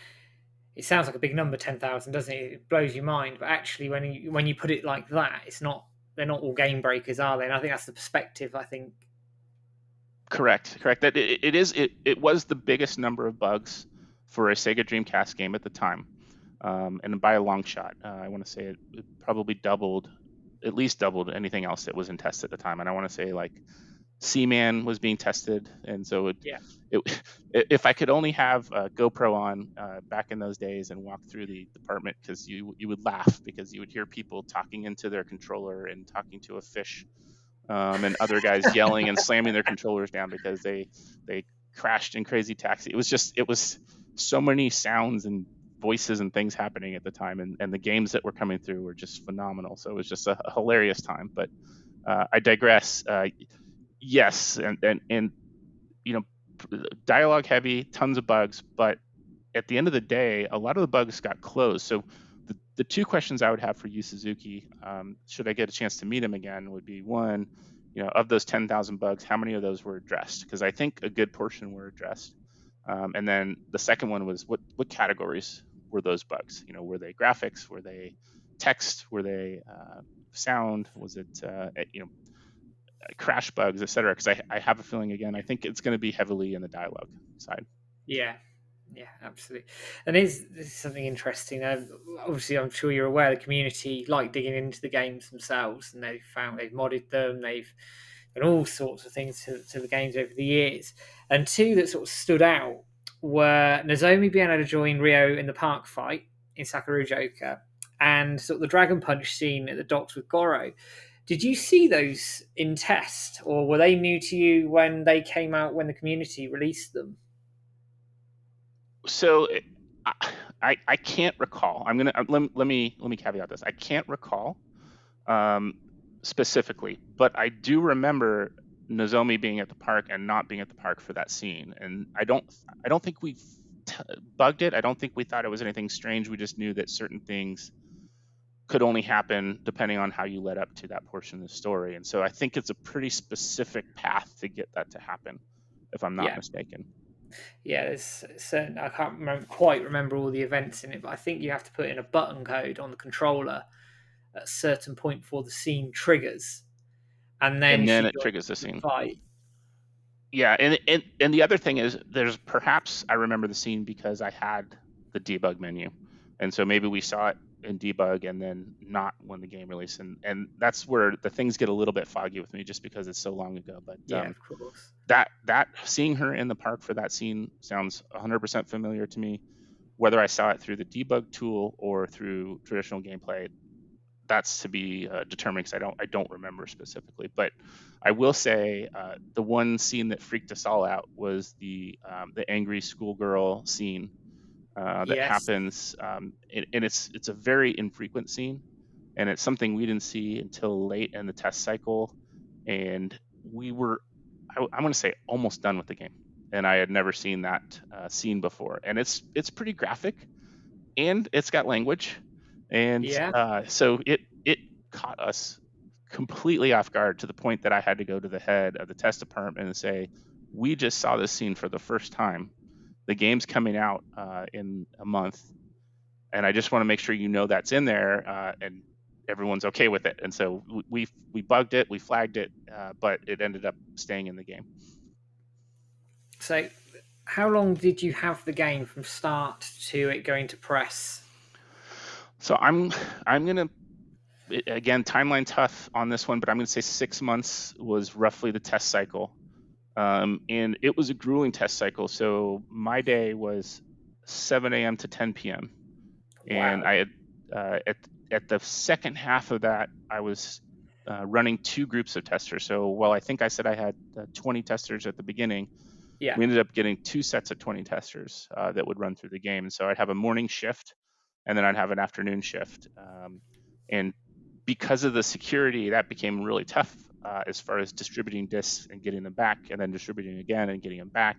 [SPEAKER 1] it sounds like a big number, 10,000, doesn't it? It blows your mind. But actually, when you put it like that, it's not. They're not all game breakers, are they? And I think that's the perspective. I think.
[SPEAKER 2] Correct. That it was the biggest number of bugs for a Sega Dreamcast game at the time, and by a long shot. I want to say it probably doubled, at least doubled anything else that was in test at the time, and I want to say like Seaman was being tested, and so
[SPEAKER 1] Yeah.
[SPEAKER 2] it if I could only have a GoPro on back in those days and walk through the department, because you would laugh because you would hear people talking into their controller and talking to a fish, and other guys yelling and slamming their controllers down because they crashed in Crazy Taxi. It was so many sounds and voices and things happening at the time, and the games that were coming through were just phenomenal. So it was just a hilarious time. But I digress. Yes, and you know, dialogue heavy, tons of bugs, but at the end of the day, a lot of the bugs got closed. So the two questions I would have for Yu Suzuki, should I get a chance to meet him again, would be one, of those 10,000 bugs, how many of those were addressed? Because I think a good portion were addressed. And then the second one was what categories were those bugs? Were they graphics? Were they text? Were they sound? Was it crash bugs, etc.? Because I have a feeling, again, I think it's going to be heavily in the dialogue side.
[SPEAKER 1] Yeah, yeah, absolutely. And this is something interesting. Obviously, I'm sure you're aware the community like digging into the games themselves, and they've modded them, they've done all sorts of things to the games over the years. And two that sort of stood out were Nozomi being able to join Ryo in the park fight in Sakaru Joker, and sort of the Dragon Punch scene at the docks with Goro. Did you see those in test, or were they new to you when they came out when the community released them?
[SPEAKER 2] So I can't recall. I'm gonna let me caveat this. I can't recall um, specifically, but I do remember Nozomi being at the park and not being at the park for that scene. And I don't think we bugged it. I don't think we thought it was anything strange. We just knew that certain things could only happen depending on how you led up to that portion of the story. And so I think it's a pretty specific path to get that to happen, if I'm not
[SPEAKER 1] Yeah,
[SPEAKER 2] mistaken.
[SPEAKER 1] yeah. There's certain I can't quite remember all the events in it, but I think you have to put in a button code on the controller at a certain point before the scene triggers, and then
[SPEAKER 2] And then
[SPEAKER 1] she
[SPEAKER 2] it
[SPEAKER 1] joins
[SPEAKER 2] triggers the
[SPEAKER 1] the
[SPEAKER 2] scene.
[SPEAKER 1] fight.
[SPEAKER 2] Yeah, and the other thing is, there's perhaps I remember the scene because I had the debug menu, and so maybe we saw it in debug and then not when the game released, and that's where the things get a little bit foggy with me just because it's so long ago. But
[SPEAKER 1] Yeah, of course.
[SPEAKER 2] that seeing her in the park for that scene sounds 100% familiar to me. Whether I saw it through the debug tool or through traditional gameplay, that's to be determined, because I don't remember specifically. But I will say the one scene that freaked us all out was the angry schoolgirl scene that
[SPEAKER 1] Yes.
[SPEAKER 2] happens, and it's a very infrequent scene, and it's something we didn't see until late in the test cycle, and we were I'm going to say almost done with the game, and I had never seen that scene before, and it's pretty graphic, and it's got language, and
[SPEAKER 1] Yeah.
[SPEAKER 2] so it caught us completely off guard, to the point that I had to go to the head of the test department and say, "We just saw this scene for the first time. The game's coming out in a month, and I just want to make sure that's in there, and everyone's okay with it." And so we bugged it, we flagged it, but it ended up staying in the game.
[SPEAKER 1] So, how long did you have the game from start to it going to press?
[SPEAKER 2] So I'm gonna, again, timeline tough on this one, but I'm gonna say 6 months was roughly the test cycle. And it was a grueling test cycle. So my day was 7 a.m. to 10 p.m. And
[SPEAKER 1] Wow.
[SPEAKER 2] I had at the second half of that, I was running two groups of testers. So while I think I said I had 20 testers at the beginning,
[SPEAKER 1] Yeah.
[SPEAKER 2] we ended up getting two sets of 20 testers that would run through the game. And so I'd have a morning shift, and then I'd have an afternoon shift. And because of the security, that became really tough as far as distributing discs and getting them back, and then distributing again and getting them back.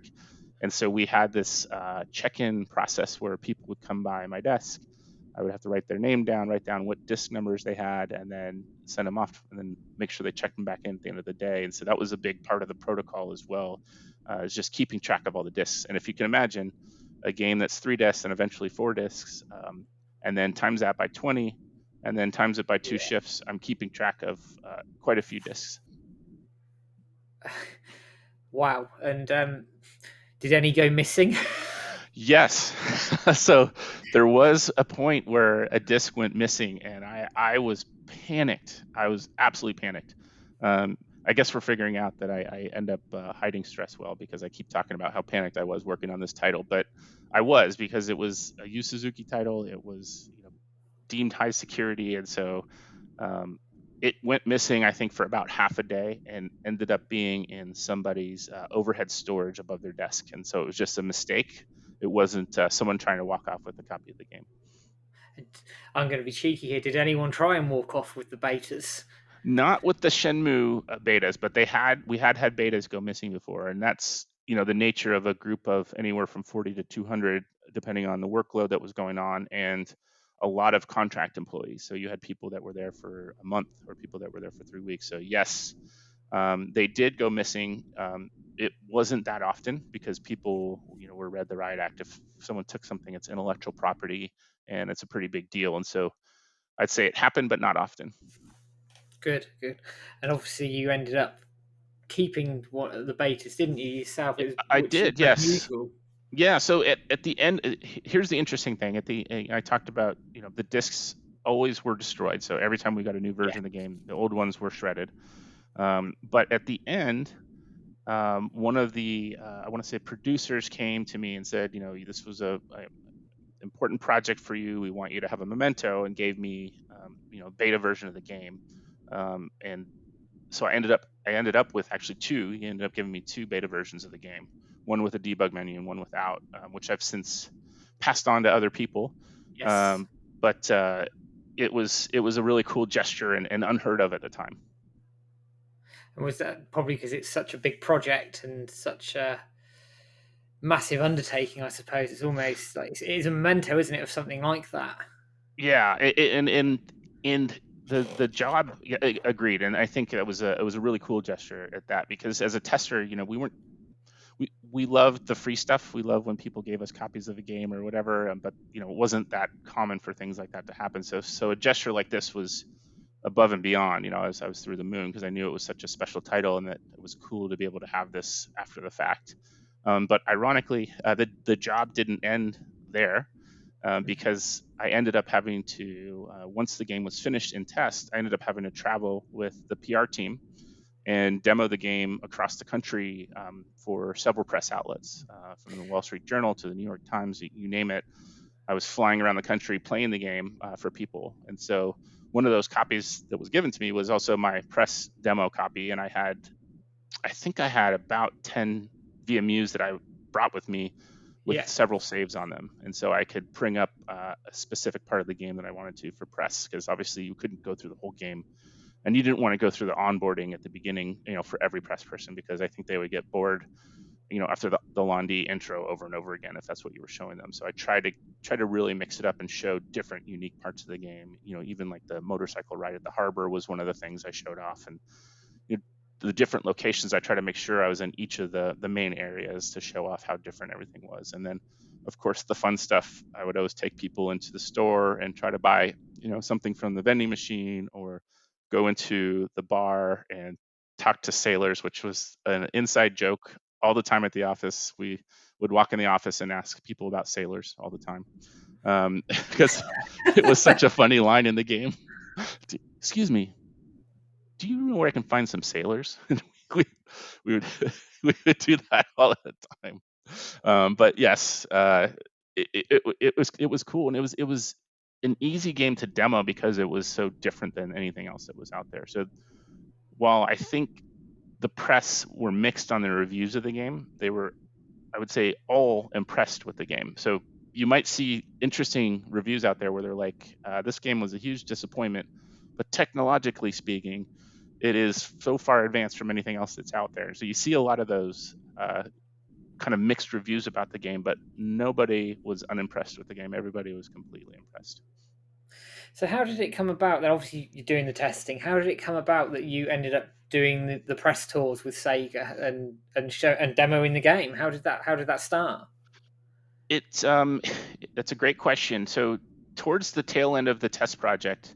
[SPEAKER 2] And so we had this check-in process where people would come by my desk. I would have to write their name down, write down what disc numbers they had, and then send them off, and then make sure they checked them back in at the end of the day. And so that was a big part of the protocol as well, is just keeping track of all the discs. And if you can imagine a game that's 3 discs and eventually 4 discs, and then times that by 20, and then times it by two
[SPEAKER 1] Yeah.
[SPEAKER 2] shifts, I'm keeping track of quite a few discs.
[SPEAKER 1] Wow. And did any go missing?
[SPEAKER 2] Yes. So there was a point where a disc went missing, and I was panicked. I was absolutely panicked. I guess we're figuring out that I end up hiding stress well because I keep talking about how panicked I was working on this title, but I was because it was a Yu Suzuki title. It was deemed high security, and so um, it went missing, I think, for about half a day and ended up being in somebody's overhead storage above their desk. And so it was just a mistake. It wasn't someone trying to walk off with a copy of the game.
[SPEAKER 1] And I'm going to be cheeky here. Did anyone try and walk off with the betas?
[SPEAKER 2] Not with the Shenmue betas, but we had betas go missing before, and that's the nature of a group of anywhere from 40 to 200, depending on the workload that was going on, and a lot of contract employees. So you had people that were there for a month or people that were there for 3 weeks. So yes, they did go missing. It wasn't that often because people, were read the riot act. If someone took something, it's intellectual property, and it's a pretty big deal. And so I'd say it happened, but not often.
[SPEAKER 1] Good, good. And obviously, you ended up keeping one of the betas, didn't you yourself?
[SPEAKER 2] I
[SPEAKER 1] Which is
[SPEAKER 2] did, yes.
[SPEAKER 1] unusual.
[SPEAKER 2] Yeah. So at the end, here's the interesting thing. I talked about the discs always were destroyed. So every time we got a new
[SPEAKER 1] Yeah.
[SPEAKER 2] version of the game, the old ones were shredded. But at the end, one of the I want to say producers came to me and said, this was a important project for you. We want you to have a memento, and gave me beta version of the game. And so I ended up with actually two. He ended up giving me two beta versions of the game, one with a debug menu and one without, which I've since passed on to other people.
[SPEAKER 1] Yes.
[SPEAKER 2] Um, but it was a really cool gesture and unheard of at the time.
[SPEAKER 1] And was that probably because it's such a big project and such a massive undertaking? I suppose it's almost like it is a memento, isn't it, of something like that?
[SPEAKER 2] Yeah, and the job, yeah, agreed, and I think it was a really cool gesture at that, because as a tester, we loved the free stuff. We loved when people gave us copies of a game or whatever, but it wasn't that common for things like that to happen. So a gesture like this was above and beyond. As I was through the moon, because I knew it was such a special title and that it was cool to be able to have this after the fact. But ironically, the job didn't end there, because I ended up having to, once the game was finished in test, I ended up having to travel with the PR team and demo the game across the country, for several press outlets, from the Wall Street Journal to the New York Times, you name it. I was flying around the country playing the game, for people. And so one of those copies that was given to me was also my press demo copy. And I think I had about 10 VMUs that I brought with me with
[SPEAKER 1] Yeah.
[SPEAKER 2] several saves on them. And so I could bring up a specific part of the game that I wanted to for press, because obviously you couldn't go through the whole game. And you didn't want to go through the onboarding at the beginning, for every press person, because I think they would get bored, after the Londi intro over and over again, if that's what you were showing them. So I tried to really mix it up and show different unique parts of the game. Even like the motorcycle ride at the harbor was one of the things I showed off, and you know, the different locations. I try to make sure I was in each of the main areas to show off how different everything was. And then, of course, the fun stuff. I would always take people into the store and try to buy something from the vending machine, or go into the bar and talk to sailors, which was an inside joke all the time at the office. We would walk in the office and ask people about sailors all the time, because it was such a funny line in the game. Excuse me, do you know where I can find some sailors? And we, we would we would do that all the time. But yes, it was cool, and it was an easy game to demo because it was so different than anything else that was out there. So while I think the press were mixed on their reviews of the game, they were, I would say, all impressed with the game. So you might see interesting reviews out there where they're like, "This game was a huge disappointment, but technologically speaking, it is so far advanced from anything else that's out there." So you see a lot of those kind of mixed reviews about the game, but nobody was unimpressed with the game. Everybody was completely impressed.
[SPEAKER 1] So how did it come about that obviously you're doing the testing? How did it come about that you ended up doing the press tours with Sega and show and demoing the game? How did that start?
[SPEAKER 2] It's that's a great question. So towards the tail end of the test project,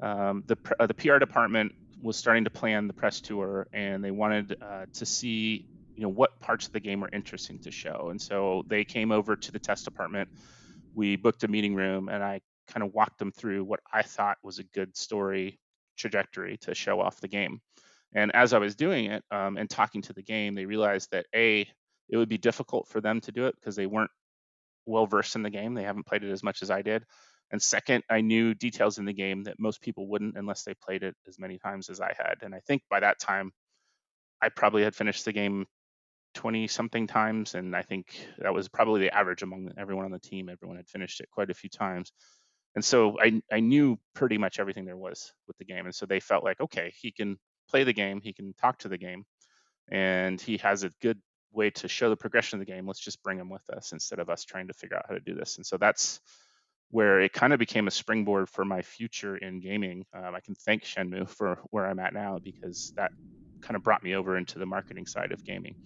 [SPEAKER 2] the PR department was starting to plan the press tour, and they wanted to see what parts of the game were interesting to show. And so they came over to the test department. We booked a meeting room, and I kind of walked them through what I thought was a good story trajectory to show off the game. And as I was doing it and talking to the game, they realized that it would be difficult for them to do it because they weren't well versed in the game. They haven't played it as much as I did. And second, I knew details in the game that most people wouldn't unless they played it as many times as I had. And I think by that time, I probably had finished the game 20 something times. And I think that was probably the average among everyone on the team. Everyone had finished it quite a few times. And so I knew pretty much everything there was with the game. And so they felt like, okay, he can play the game, he can talk to the game, and he has a good way to show the progression of the game. Let's just bring him with us instead of us trying to figure out how to do this. And so that's where it kind of became a springboard for my future in gaming. I can thank Shenmue for where I'm at now because that kind of brought me over into the marketing side of gaming.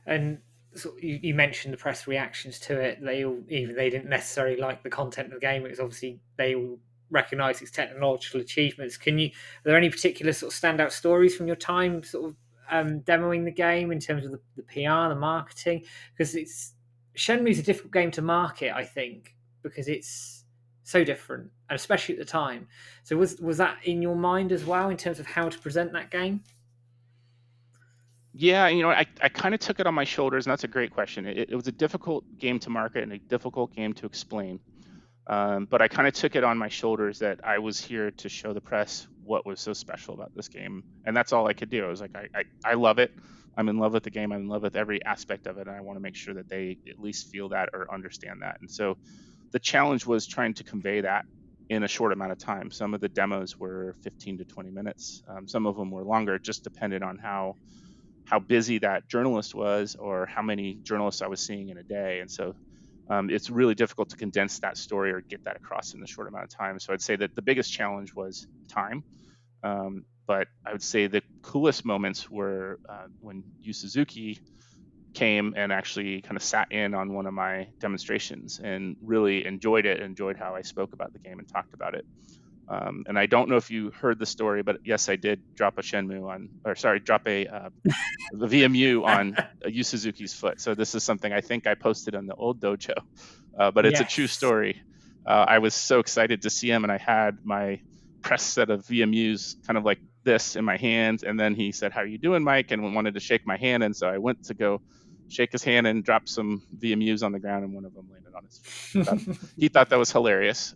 [SPEAKER 1] And so you mentioned the press reactions to it. They all, even they didn't necessarily like the content of the game. It was obviously they all recognise its technological achievements. Are there any particular sort of standout stories from your time, sort of demoing the game in terms of the PR, the marketing? Because it's Shenmue's a difficult game to market, I think, because it's so different, and especially at the time. So was that in your mind as well in terms of how to present that game?
[SPEAKER 2] Yeah, I kind of took it on my shoulders, and that's a great question. It was a difficult game to market and a difficult game to explain. But I kind of took it on my shoulders that I was here to show the press what was so special about this game, and that's all I could do. I was like, I love it. I'm in love with the game. I'm in love with every aspect of it, and I want to make sure that they at least feel that or understand that. And so the challenge was trying to convey that in a short amount of time. Some of the demos were 15 to 20 minutes. Some of them were longer. It just depended on how busy that journalist was or how many journalists I was seeing in a day. And so it's really difficult to condense that story or get that across in a short amount of time. So I'd say that the biggest challenge was time. But I would say the coolest moments were when Yu Suzuki came and actually kind of sat in on one of my demonstrations and really enjoyed it, enjoyed how I spoke about the game and talked about it. And I don't know if you heard the story, but yes, I did drop a Shenmue on, or sorry, drop the VMU on Yu Suzuki's foot. So this is something I think I posted on the old dojo, but it's a true
[SPEAKER 1] Yes.
[SPEAKER 2] story. I was so excited to see him, and I had my press set of VMUs kind of like this in my hands. And then he said, "How are you doing, Mike?" and wanted to shake my hand. And so I went to go shake his hand and drop some VMUs on the ground, and one of them landed on his foot. He thought that was hilarious.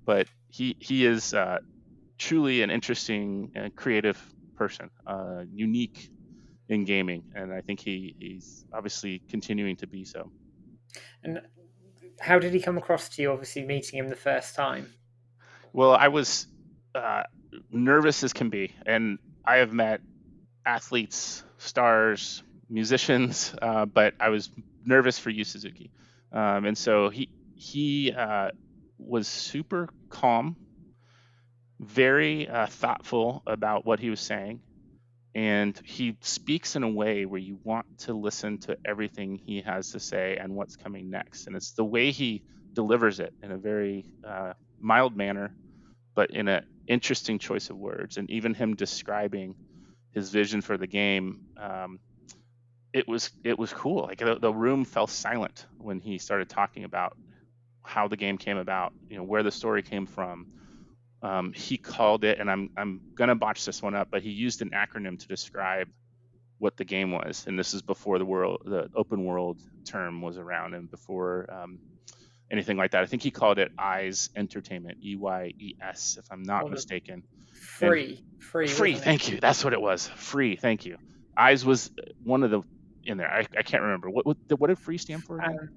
[SPEAKER 2] But he is truly an interesting and creative person, unique in gaming, and I think he's obviously continuing to be so.
[SPEAKER 1] And how did he come across to you? Obviously, meeting him the first time.
[SPEAKER 2] Well, I was uh, nervous as can be, and I have met athletes, stars, musicians, but I was nervous for Yu Suzuki, and so he was super calm, very thoughtful about what he was saying, and he speaks in a way where you want to listen to everything he has to say and what's coming next. And it's the way he delivers it in a very mild manner, but in an interesting choice of words. And even him describing his vision for the game, it was cool. Like the room fell silent when he started talking about how the game came about, where the story came from. He called it, and I'm gonna botch this one up, but he used an acronym to describe what the game was, and this is before the open world term was around, and before anything like that. I think he called it Eyes Entertainment, EYES, if I'm not
[SPEAKER 1] Or the
[SPEAKER 2] mistaken. And
[SPEAKER 1] free,
[SPEAKER 2] free,
[SPEAKER 1] wasn't it?
[SPEAKER 2] thank you. That's what it was. Free, thank you. Eyes was one of the in there. I can't remember what did free stand for again.
[SPEAKER 1] Um,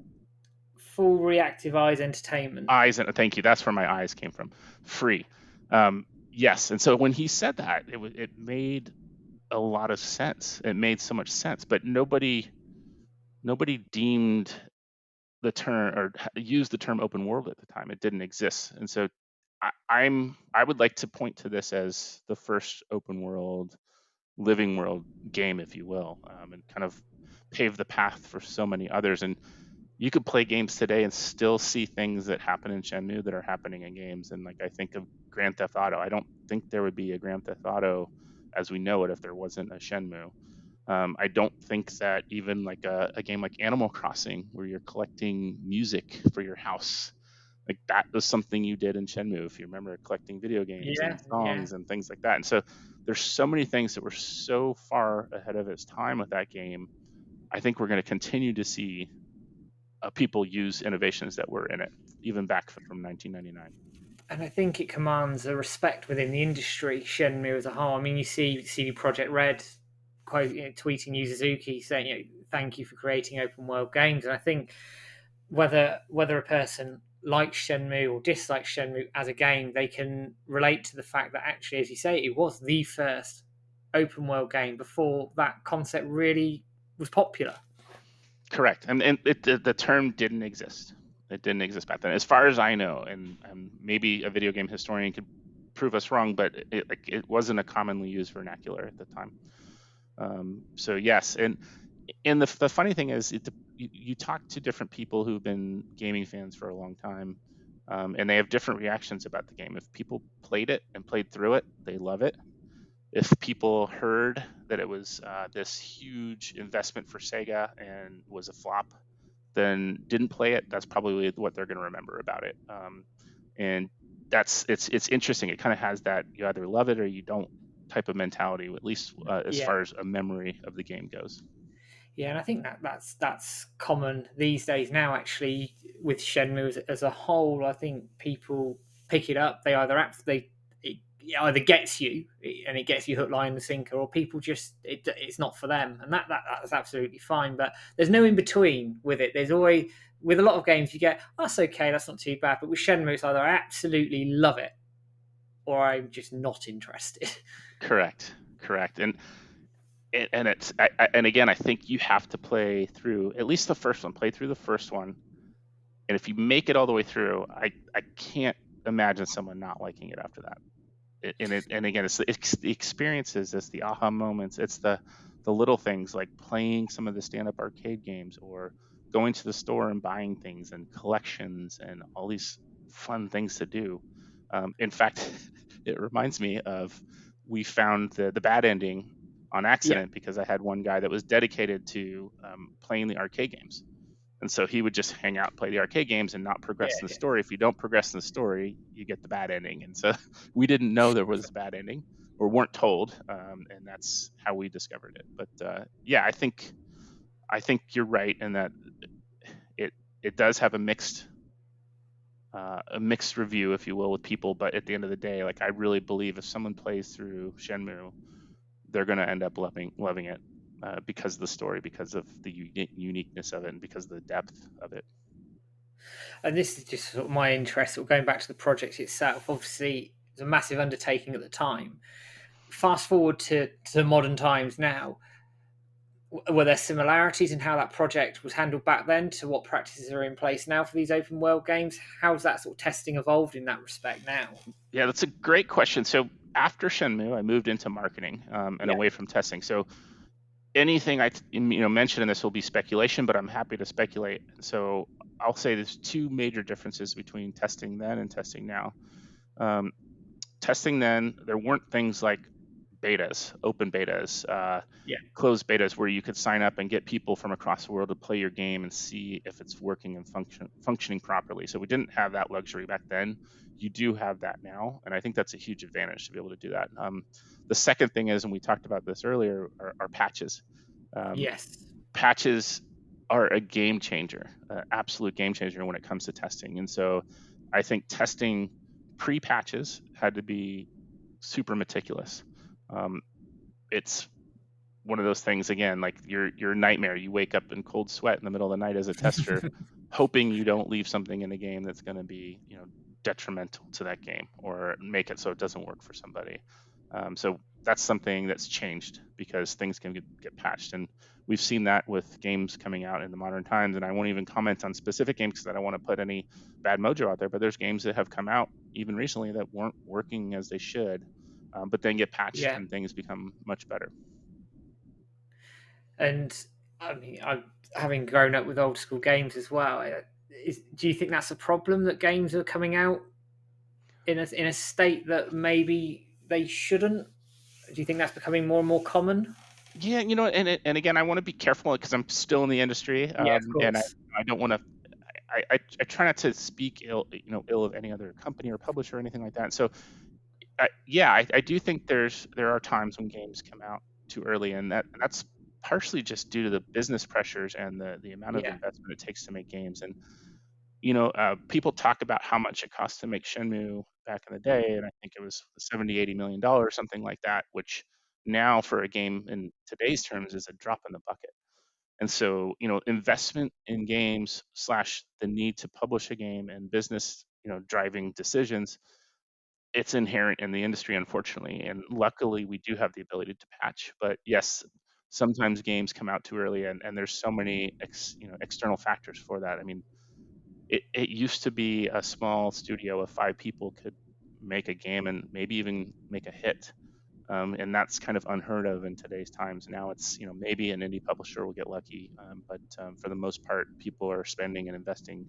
[SPEAKER 1] Full reactive eyes entertainment.
[SPEAKER 2] Eyes, and thank you. That's where my eyes came from. Free. Yes, and so when he said that, it made a lot of sense. It made so much sense, but nobody deemed the term or used the term open world at the time. It didn't exist, and so I would like to point to this as the first open world, living world game, if you will, and kind of pave the path for so many others. And you could play games today and still see things that happen in Shenmue that are happening in games. And like I think of Grand Theft Auto, I don't think there would be a Grand Theft Auto as we know it if there wasn't a Shenmue. I don't think that even like a game like Animal Crossing, where you're collecting music for your house, Like that was something you did in Shenmue, if you remember, collecting video games
[SPEAKER 1] Yeah,
[SPEAKER 2] and
[SPEAKER 1] yeah.
[SPEAKER 2] songs and things like that. And so there's so many things that were so far ahead of its time with that game. I think we're going to continue to see people use innovations that were in it, even back from 1999.
[SPEAKER 1] And I think it commands a respect within the industry, Shenmue as a whole. I mean, you see CD Project Red quote, tweeting Yu Suzuki saying, "Thank you for creating open world games." And I think whether a person likes Shenmue or dislikes Shenmue as a game, they can relate to the fact that actually, as you say, it was the first open world game before that concept really was popular.
[SPEAKER 2] Correct, and the term didn't exist. It didn't exist back then, as far as I know. And maybe a video game historian could prove us wrong, but it wasn't a commonly used vernacular at the time. So yes, and the funny thing is, you talk to different people who've been gaming fans for a long time, and they have different reactions about the game. If people played it and played through it, they love it. If people heard that it was this huge investment for Sega and was a flop, then didn't play it, that's probably what they're going to remember about it. And it's interesting. It kind of has that you either love it or you don't type of mentality, at least as
[SPEAKER 1] Yeah,
[SPEAKER 2] far as a memory of the game goes.
[SPEAKER 1] yeah, and I think that's common these days now. Actually, with Shenmue as a whole, I think people pick it up. They either it either gets you and it gets you hook, line, and sinker, or people just it's not for them, and that's absolutely fine. But there's no in between with it. There's always with a lot of games you get that's okay, that's not too bad. But with Shenmue, it's either I absolutely love it or I'm just not interested.
[SPEAKER 2] Correct, correct. And and again, I think you have to play through at least the first one. Play through the first one, and if you make it all the way through, I can't imagine someone not liking it after that. And again, it's the experiences, it's the aha moments, it's the little things like playing some of the stand-up arcade games or going to the store and buying things and collections and all these fun things to do. In fact, it reminds me of we found the bad ending on
[SPEAKER 1] Yeah,
[SPEAKER 2] accident because I had one guy that was dedicated to playing the arcade games, and so he would just hang out, play the arcade games, and not progress in the
[SPEAKER 1] yeah.
[SPEAKER 2] story. If you don't progress in the story, you get the bad ending. And so we didn't know there was a bad ending or weren't told, and that's how we discovered it. But yeah, I think you're right in that it it does have a mixed review, if you will, with people. But at the end of the day, like I really believe if someone plays through Shenmue, they're going to end up loving it because of the story, because of the uniqueness of it, and because of the depth of it.
[SPEAKER 1] And this is just sort of my interest. Sort of going back to the project itself, obviously it was a massive undertaking at the time. Fast forward to modern times now, were there similarities in how that project was handled back then to what practices are in place now for these open world games? How's that sort of testing evolved in that respect now?
[SPEAKER 2] Yeah, that's a great question. So after Shenmue, I moved into marketing and
[SPEAKER 1] Yeah,
[SPEAKER 2] away from testing. So anything mention in this will be speculation, but I'm happy to speculate. So I'll say there's two major differences between testing then and testing now. Um, Testing then, there weren't things like betas, open betas,
[SPEAKER 1] yeah,
[SPEAKER 2] closed betas where you could sign up and get people from across the world to play your game and see if it's working and functioning properly. So we didn't have that luxury back then. You do have that now, and I think that's a huge advantage to be able to do that. The second thing is, and we talked about this earlier, are patches. Um,
[SPEAKER 1] yes,
[SPEAKER 2] Patches are a game changer, an absolute game changer when it comes to testing. And so I think testing pre-patches had to be super meticulous. Um, it's one of those things again, like your nightmare. You wake up in cold sweat in the middle of the night as a tester, hoping you don't leave something in the game that's going to be, detrimental to that game or make it so it doesn't work for somebody. So that's something that's changed because things can get patched, and we've seen that with games coming out in the modern times. And I won't even comment on specific games because I don't want to put any bad mojo out there. But there's games that have come out even recently that weren't working as they should, but then get patched
[SPEAKER 1] yeah.
[SPEAKER 2] and things become much better.
[SPEAKER 1] And I mean, I having grown up with old school games as well. Do you think that's a problem that games are coming out in a state that maybe they shouldn't? Do you think that's becoming more and more common?
[SPEAKER 2] Yeah, and again, I want to be careful because I'm still in the industry,
[SPEAKER 1] Yeah, of
[SPEAKER 2] and I
[SPEAKER 1] course.
[SPEAKER 2] I don't want to. I try not to speak ill of any other company or publisher or anything like that. So yeah, I do think there are times when games come out too early, and that's partially just due to the business pressures and the amount of
[SPEAKER 1] Yeah,
[SPEAKER 2] investment it takes to make games. And people talk about how much it cost to make Shenmue back in the day, and I think it was 70-80 million dollars, something like that, which now for a game in today's terms is a drop in the bucket. And so, investment in games slash the need to publish a game and business, driving decisions, it's inherent in the industry, unfortunately. And luckily, we do have the ability to patch. But yes, sometimes games come out too early, and there's so many external factors for that. I mean, it used to be a small studio of 5 people could make a game and maybe even make a hit. And that's kind of unheard of in today's times. Now it's, maybe an indie publisher will get lucky, but for the most part, people are spending and investing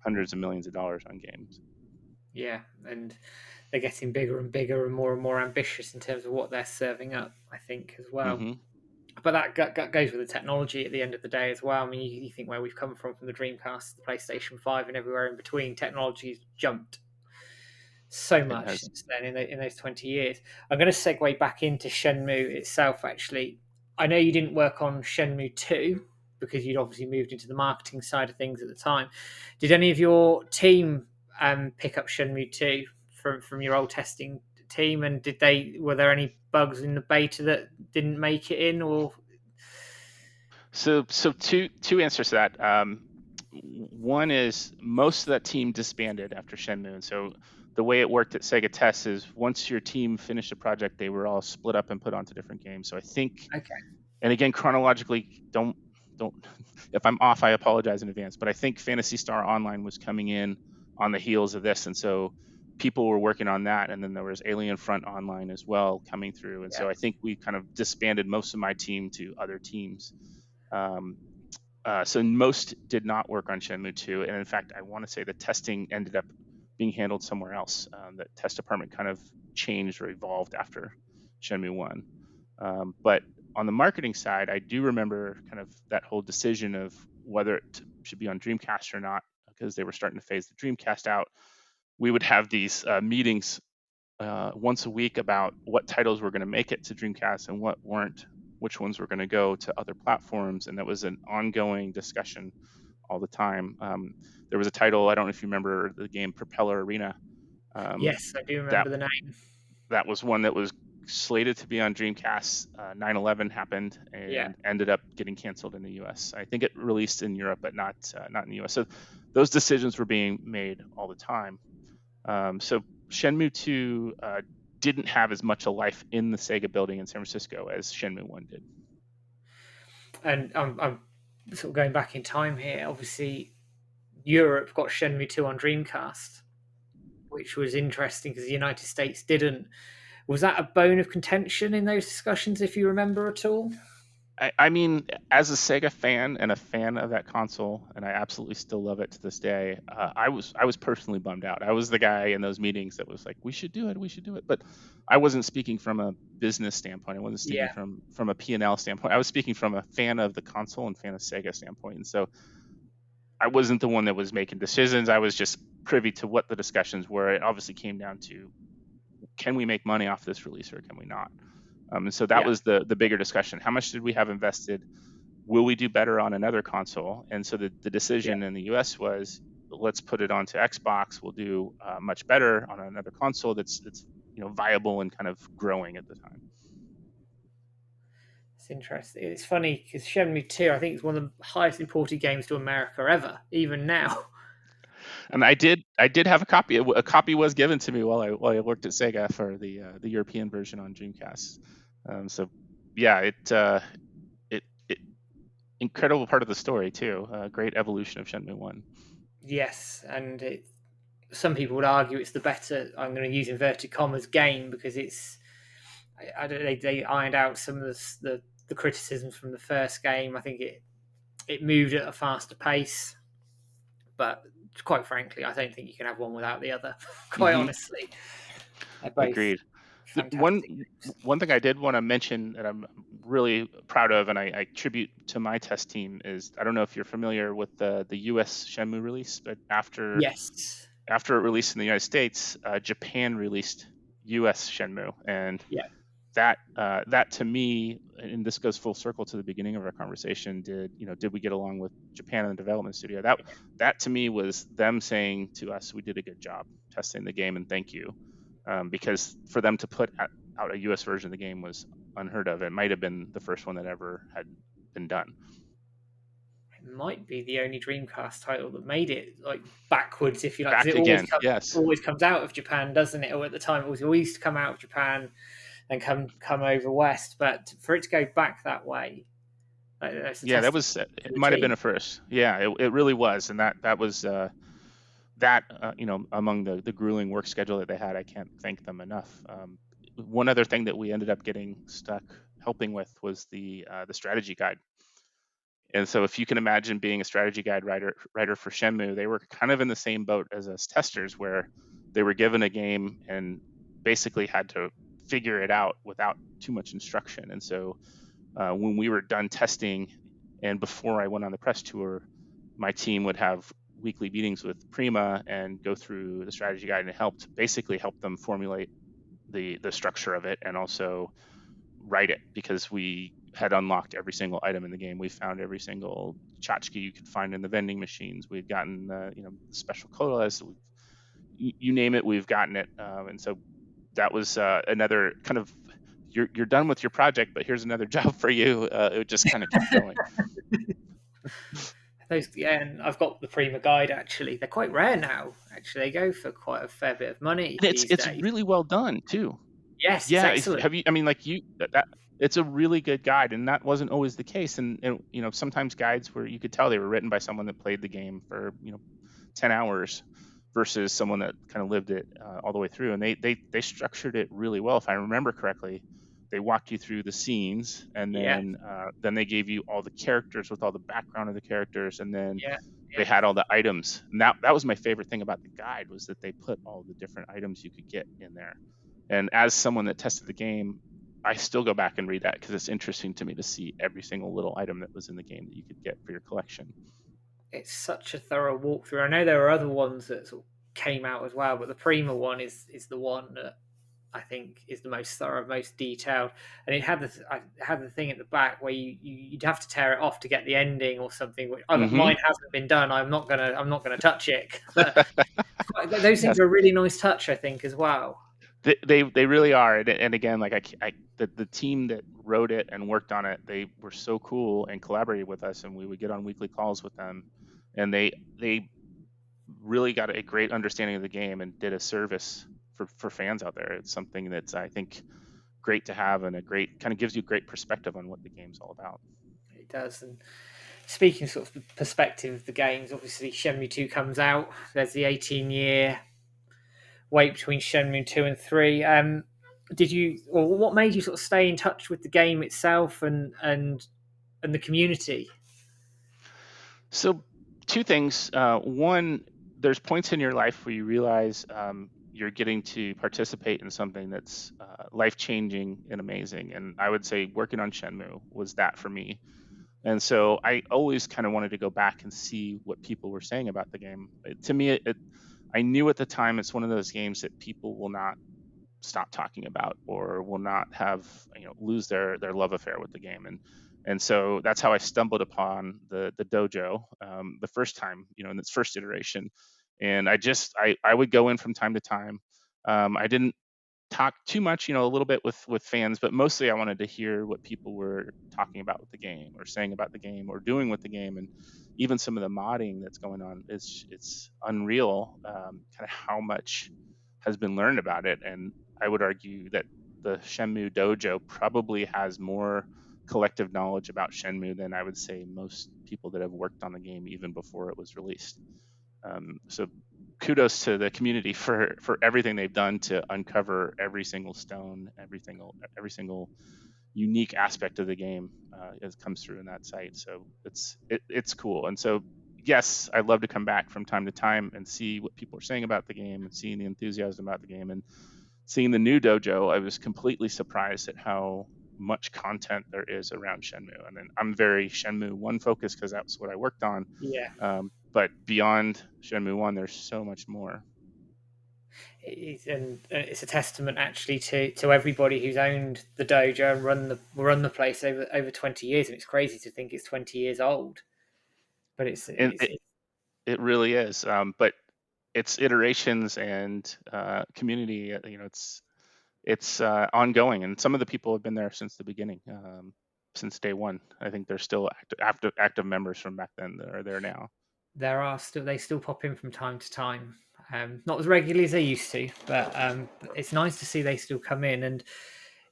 [SPEAKER 2] hundreds of millions of dollars on games.
[SPEAKER 1] yeah, and they're getting bigger and bigger and more ambitious in terms of what they're serving up. I think as well.
[SPEAKER 2] Hmm.
[SPEAKER 1] But that goes with the technology at the end of the day as well. I mean, you think where we've come from the Dreamcast, the PlayStation 5, and everywhere in between, technology's jumped so
[SPEAKER 2] It
[SPEAKER 1] much
[SPEAKER 2] has.
[SPEAKER 1] since then in those 20 years. I'm going to segue back into Shenmue itself, actually. I know you didn't work on Shenmue 2 because you'd obviously moved into the marketing side of things at the time. Did any of your team pick up Shenmue 2 from your old testing team? And were there any bugs in the beta that didn't make it in, or
[SPEAKER 2] So two answers to that. One is most of that team disbanded after Shenmue, and so the way it worked at Sega Test is once your team finished a project, they were all split up and put onto different games. So I think,
[SPEAKER 1] okay?
[SPEAKER 2] and again, chronologically, don't if I'm off, I apologize in advance. But I think Phantasy Star Online was coming in on the heels of this, and so people were working on that, and then there was Alien Front Online as well coming through, and
[SPEAKER 1] Yeah,
[SPEAKER 2] so I think we kind of disbanded most of my team to other teams. Um, so most did not work on Shenmue 2, and in fact, I want to say the testing ended up being handled somewhere else. The test department kind of changed or evolved after Shenmue 1. But on the marketing side, I do remember kind of that whole decision of whether it should be on Dreamcast or not, because they were starting to phase the Dreamcast out. We would have these meetings once a week about what titles were going to make it to Dreamcast and what weren't, which ones were going to go to other platforms, and that was an ongoing discussion all the time. There was a title, I don't know if you remember the game Propeller Arena. Um,
[SPEAKER 1] yes, I do
[SPEAKER 2] that
[SPEAKER 1] remember the name.
[SPEAKER 2] that was one that was slated to be on Dreamcast. 9/11 happened
[SPEAKER 1] Yeah,
[SPEAKER 2] and ended up getting canceled in the U.S. I think it released in Europe, but not in the U.S. So those decisions were being made all the time. So Shenmue 2 didn't have as much a life in the Sega building in San Francisco as Shenmue 1 did.
[SPEAKER 1] and I'm sort of going back in time here. Obviously, Europe got Shenmue 2 on Dreamcast, which was interesting because the United States didn't. Was that a bone of contention in those discussions, if you remember at all?
[SPEAKER 2] I mean, as a Sega fan and a fan of that console, and I absolutely still love it to this day. I was personally bummed out. I was the guy in those meetings that was like, "We should do it, we should do it," but I wasn't speaking from a business standpoint. I wasn't speaking
[SPEAKER 1] Yeah,
[SPEAKER 2] from a P&L standpoint. I was speaking from a fan of the console and fan of Sega standpoint. And so I wasn't the one that was making decisions. I was just privy to what the discussions were. It obviously came down to, can we make money off this release or can we not? And so that
[SPEAKER 1] yeah,
[SPEAKER 2] was the bigger discussion. How much did we have invested? Will we do better on another console? And so the
[SPEAKER 1] yeah.
[SPEAKER 2] decision in the US was, let's put it onto Xbox. We'll do much better on another console that's viable and kind of growing at the time.
[SPEAKER 1] It's interesting. It's funny because Shenmue 2, I think, is one of the highest imported games to America ever, even now.
[SPEAKER 2] And I did have a copy. A copy was given to me while I worked at Sega for the European version on Dreamcast. So yeah, it incredible part of the story too. Great evolution of Shenmue 1.
[SPEAKER 1] Yes, and some people would argue it's the better. I'm going to use inverted commas game because I don't. They ironed out some of the criticisms from the first game. I think it moved at a faster pace, but quite frankly, I don't think you can have one without the other. Quite
[SPEAKER 2] Hmm.
[SPEAKER 1] honestly, they're both
[SPEAKER 2] Agreed. The
[SPEAKER 1] fantastic games.
[SPEAKER 2] one thing I did want to mention that I'm really proud of, and I tribute to my test team, is I don't know if you're familiar with the U.S. Shenmue release, but
[SPEAKER 1] Yes.
[SPEAKER 2] after it released in the United States, Japan released U.S. Shenmue, and
[SPEAKER 1] Yeah.
[SPEAKER 2] that to me, and this goes full circle to the beginning of our conversation, did we get along with Japan in the development studio? That to me was them saying to us, we did a good job testing the game, and thank you. Because for them to put out a US version of the game was unheard of. It might have been the first one that ever had been done.
[SPEAKER 1] It might be the only Dreamcast title that made it like backwards, if you like, because
[SPEAKER 2] Back
[SPEAKER 1] it always
[SPEAKER 2] again,
[SPEAKER 1] comes
[SPEAKER 2] yes.
[SPEAKER 1] always comes out of Japan, doesn't it? Or at the time, it was always to come out of Japan and come over west. But for it to go back that way, that's a
[SPEAKER 2] Yeah, that
[SPEAKER 1] testament
[SPEAKER 2] was
[SPEAKER 1] to
[SPEAKER 2] it.
[SPEAKER 1] the
[SPEAKER 2] Might have been
[SPEAKER 1] team.
[SPEAKER 2] a first. Yeah, it really was, and that was among the grueling work schedule that they had, I can't thank them enough. One other thing that we ended up getting stuck helping with was the strategy guide. And so, if you can imagine being a strategy guide writer for Shenmue, they were kind of in the same boat as us testers, where they were given a game and basically had to figure it out without too much instruction. And so, when we were done testing, and before I went on the press tour, my team would have weekly meetings with Prima and go through the strategy guide, and help them formulate the structure of it, and also write it, because we had unlocked every single item in the game. We found every single tchotchke you could find in the vending machines. We'd gotten special colas. You name it, we've gotten it. And so that was another kind of, you're done with your project, but here's another job for you. It just kind of kept going.
[SPEAKER 1] Those, yeah, and I've got the Prima guide. Actually, they're quite rare now. Actually, they go for quite a fair bit of money
[SPEAKER 2] And
[SPEAKER 1] these
[SPEAKER 2] it's
[SPEAKER 1] days.
[SPEAKER 2] really well done too.
[SPEAKER 1] Yes, it's
[SPEAKER 2] Yeah,
[SPEAKER 1] excellent.
[SPEAKER 2] have you? I mean, like it's a really good guide, and that wasn't always the case. And sometimes guides where you could tell they were written by someone that played the game for 10 hours versus someone that kind of lived it all the way through. And they structured it really well. If I remember correctly, they walked you through the scenes, and
[SPEAKER 1] Yeah,
[SPEAKER 2] then they gave you all the characters with all the background of the characters, and then
[SPEAKER 1] yeah,
[SPEAKER 2] they
[SPEAKER 1] yeah.
[SPEAKER 2] had all the items. And that was my favorite thing about the guide, was that they put all the different items you could get in there. And as someone that tested the game, I still go back and read that, because it's interesting to me to see every single little item that was in the game that you could get for your collection.
[SPEAKER 1] It's such a thorough walkthrough. I know there are other ones that sort of came out as well, but the Prima one is the one that I think is the most thorough, most detailed. And I had the thing at the back where you'd have to tear it off to get the ending or something. Which
[SPEAKER 2] Hmm.
[SPEAKER 1] mine hasn't been done. I'm not gonna touch it. But those
[SPEAKER 2] Yes,
[SPEAKER 1] things are a really nice touch, I think, as well.
[SPEAKER 2] they really are. And again, like the team that wrote it and worked on it, they were so cool and collaborated with us, and we would get on weekly calls with them, and they really got a great understanding of the game and did a service for fans out there. It's something that's, I think, great to have, and a great kind of gives you great perspective on what the game's all about.
[SPEAKER 1] It does. And speaking sort of the perspective of the games, obviously Shenmue 2 comes out. There's the 18-year wait between Shenmue 2 and 3. Did you, or what made you sort of stay in touch with the game itself and the community?
[SPEAKER 2] So, two things. One, there's points in your life where you realize you're getting to participate in something that's life changing and amazing. And I would say working on Shenmue was that for me. And so I always kind of wanted to go back and see what people were saying about the game. To me, I knew at the time it's one of those games that people will not stop talking about, or will not have, lose their love affair with the game. And so that's how I stumbled upon the dojo the first time, in its first iteration. And I would go in from time to time. I didn't talk too much, a little bit with fans, but mostly I wanted to hear what people were talking about with the game, or saying about the game, or doing with the game. And even some of the modding that's going on, it's unreal, kind of how much has been learned about it. And I would argue that the Shenmue Dojo probably has more collective knowledge about Shenmue than, I would say, most people that have worked on the game even before it was released. So kudos to the community for everything they've done to uncover every single stone, every single unique aspect of the game as comes through in that site. So it's cool. And so, yes, I'd love to come back from time to time and see what people are saying about the game, and seeing the enthusiasm about the game, and seeing the new dojo. I was completely surprised at how much content there is around Shenmue. And then I'm very Shenmue 1 focused because that's what I worked on.
[SPEAKER 1] Yeah,
[SPEAKER 2] But beyond Shenmue 1, there's so much more.
[SPEAKER 1] and it's a testament actually to everybody who's owned the dojo and run the place over 20 years, and it's crazy to think it's 20 years old. But
[SPEAKER 2] And it really is. But it's iterations and community. It's ongoing, and some of the people have been there since the beginning, since day one. I think they're still active members from back then that are there now.
[SPEAKER 1] they still pop in from time to time, not as regularly as they used to, but it's nice to see they still come in. And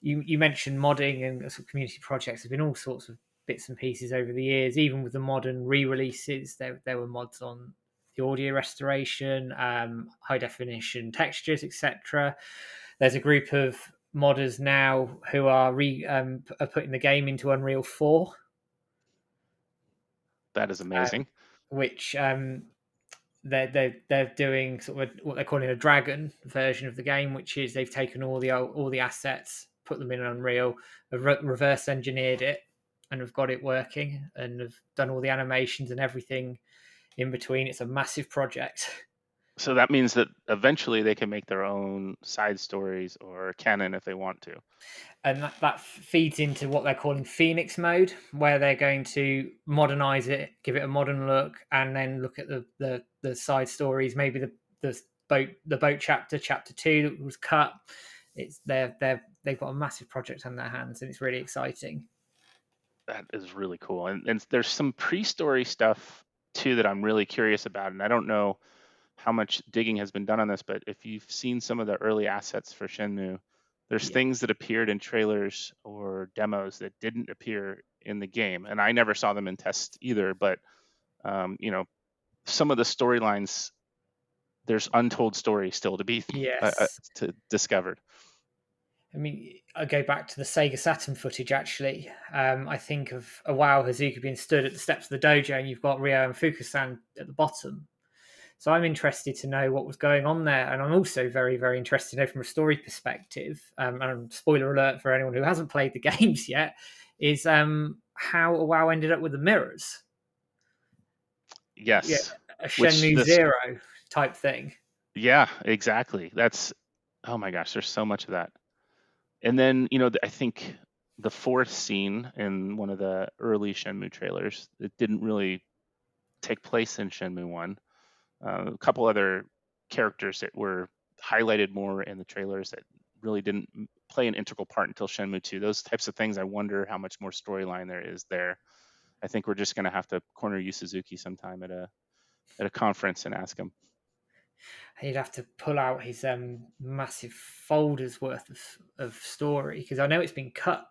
[SPEAKER 1] you mentioned modding and sort of community projects. There've been all sorts of bits and pieces over the years. Even with the modern re-releases, there were mods on the audio restoration, high definition textures, etc. There's a group of modders now who are putting the game into Unreal 4,
[SPEAKER 2] That is amazing.
[SPEAKER 1] which they're doing sort of what they're calling a dragon version of the game, which is they've taken all the assets, put them in Unreal, have reverse engineered it, and have got it working, and have done all the animations and everything in between. It's a massive project.
[SPEAKER 2] So that means that eventually they can make their own side stories or canon if they want to.
[SPEAKER 1] And that feeds into what they're calling Phoenix mode, where they're going to modernize it, give it a modern look, and then look at the side stories. Maybe the boat chapter 2 that was cut. They've got a massive project on their hands, and it's really exciting.
[SPEAKER 2] That is really cool. And there's some pre-story stuff too that I'm really curious about, and I don't know how much digging has been done on this, but if you've seen some of the early assets for Shenmue, there's
[SPEAKER 1] Yeah,
[SPEAKER 2] things that appeared in trailers or demos that didn't appear in the game, and I never saw them in test either. But you know, some of the storylines, there's untold stories still to be
[SPEAKER 1] yes.
[SPEAKER 2] discovered.
[SPEAKER 1] I mean, I go back to the Sega Saturn footage. Actually, I think of a WoW Hazuka being stood at the steps of the dojo, and you've got Ryo and Fukusan at the bottom. So I'm interested to know what was going on there, and I'm also very, very interested to know from a story perspective. And spoiler alert for anyone who hasn't played the games yet, is how WoW ended up with the mirrors. Yeah,
[SPEAKER 2] Yes,
[SPEAKER 1] a
[SPEAKER 2] which
[SPEAKER 1] Shenmue
[SPEAKER 2] this,
[SPEAKER 1] Zero type thing.
[SPEAKER 2] yeah, exactly. That's, oh my gosh, there's so much of that. And then, I think the fourth scene in one of the early Shenmue trailers, it didn't really take place in Shenmue 1. A couple other characters that were highlighted more in the trailers that really didn't play an integral part until Shenmue 2. Those types of things, I wonder how much more storyline there is there. I think we're just going to have to corner Yu Suzuki sometime at a conference and ask him.
[SPEAKER 1] He'd have to pull out his massive folders worth of story, because I know it's been cut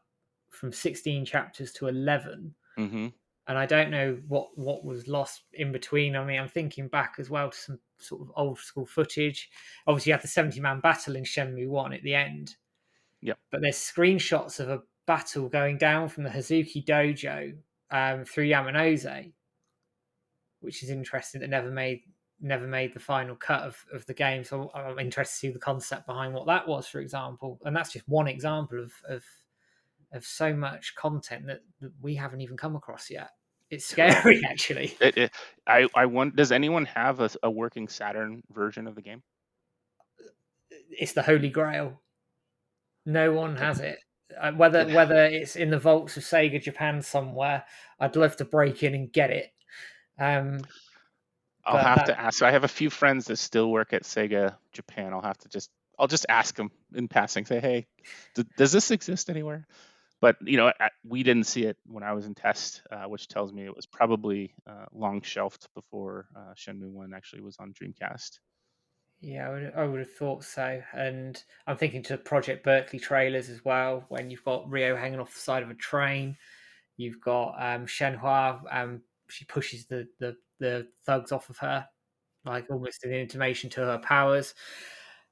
[SPEAKER 1] from 16 chapters to 11,
[SPEAKER 2] Mm-hmm.
[SPEAKER 1] and I don't know what was lost in between. I mean, I'm thinking back as well to some sort of old school footage. Obviously, you had the 70-man battle in Shenmue 1 at the end,
[SPEAKER 2] Yep.
[SPEAKER 1] but there's screenshots of a battle going down from the Hazuki Dojo through Yamanose, which is interesting, that never made the final cut of the game. So I'm interested to see the concept behind what that was, for example. And that's just one example of so much content that we haven't even come across yet. It's
[SPEAKER 2] Well,
[SPEAKER 1] scary, actually.
[SPEAKER 2] I want. Does anyone have a working Saturn version of the game?
[SPEAKER 1] It's the holy grail. No one
[SPEAKER 2] Okay.
[SPEAKER 1] has it. Whether
[SPEAKER 2] It,
[SPEAKER 1] whether it's in the vaults of Sega Japan somewhere, I'd love to break in and get it. Um,
[SPEAKER 2] I'll
[SPEAKER 1] but
[SPEAKER 2] have
[SPEAKER 1] that
[SPEAKER 2] to ask. So I have a few friends that still work at Sega Japan. I'll just ask them in passing. Say, hey, does this exist anywhere? But we didn't see it when I was in test, which tells me it was probably long shelved before Shenmue 1 actually was on Dreamcast.
[SPEAKER 1] Yeah, I would have thought so. And I'm thinking to Project Berkeley trailers as well, when you've got Rio hanging off the side of a train. You've got Shenhua. She pushes the thugs off of her, like almost an intimation to her powers.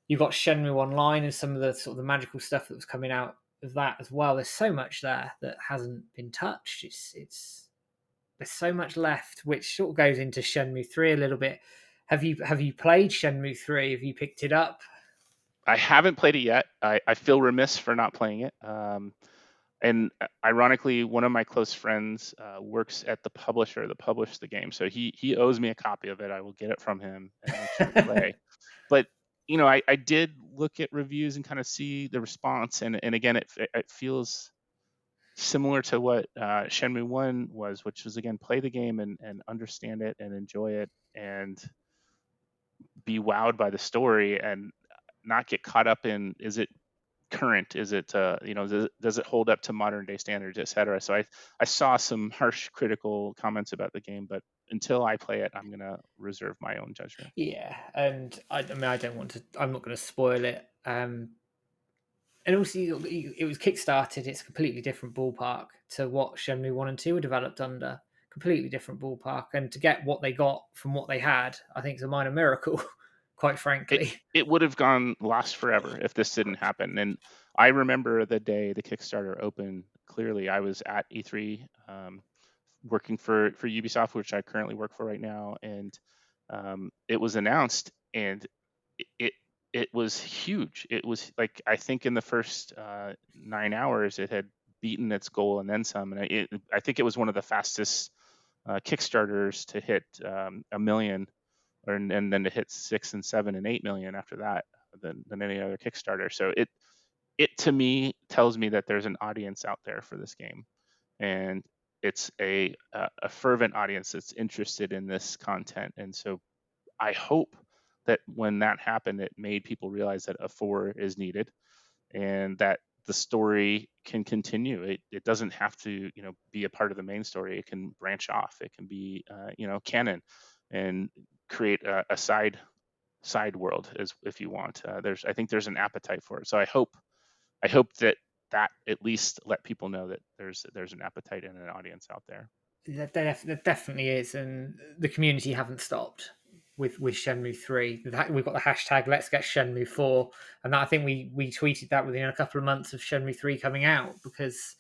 [SPEAKER 1] You've got Shenmue Online and some of the sort of the magical stuff that was coming out of that as well. There's so much there that hasn't been touched. It's there's so much left, which sort of goes into Shenmue 3 a little bit. Have you played Shenmue 3? Have you picked it up?
[SPEAKER 2] I haven't played it yet. I feel remiss for not playing it. And ironically, one of my close friends works at the publisher that published the game, so he owes me a copy of it. I will get it from him and make sure to play. But I did look at reviews and kind of see the response, and again, it feels similar to what Shenmue One was, which was again play the game and understand it and enjoy it and be wowed by the story and not get caught up in, is it current, is it does it hold up to modern day standards, etc. So I saw some harsh critical comments about the game, but until I play it, I'm gonna reserve my own judgment.
[SPEAKER 1] Yeah, and I mean, I don't want to. I'm not going to spoil it. And also, it was kickstarted. It's a completely different ballpark to what Shenmue One and Two were developed under. Completely different ballpark, and to get what they got from what they had, I think is a minor miracle. Quite
[SPEAKER 2] it
[SPEAKER 1] frankly,
[SPEAKER 2] it would have gone lost forever if this didn't happen. And I remember the day the Kickstarter opened clearly. I was at E3, working for Ubisoft, which I currently work for right now, and it was announced, and it it was huge. It was like, I think in the first 9 hours, it had beaten its goal and then some. And I think it was one of the fastest Kickstarters to hit 1 million, and then to hit 6 and 7 and 8 million after that than any other Kickstarter. So it to me tells me that there's an audience out there for this game, and it's a fervent audience that's interested in this content. And so I hope that when that happened, it made people realize that a four is needed and that the story can continue. It doesn't have to, be a part of the main story. It can branch off. It can be, canon, and create a side world, as if you want. I think there's an appetite for it. So I hope that at least let people know that there's an appetite and an audience out there.
[SPEAKER 1] there definitely is, and the community haven't stopped with Shenmue Three. We've got the hashtag Let's Get Shenmue Four, and that, I think we tweeted that within a couple of months of Shenmue Three coming out, because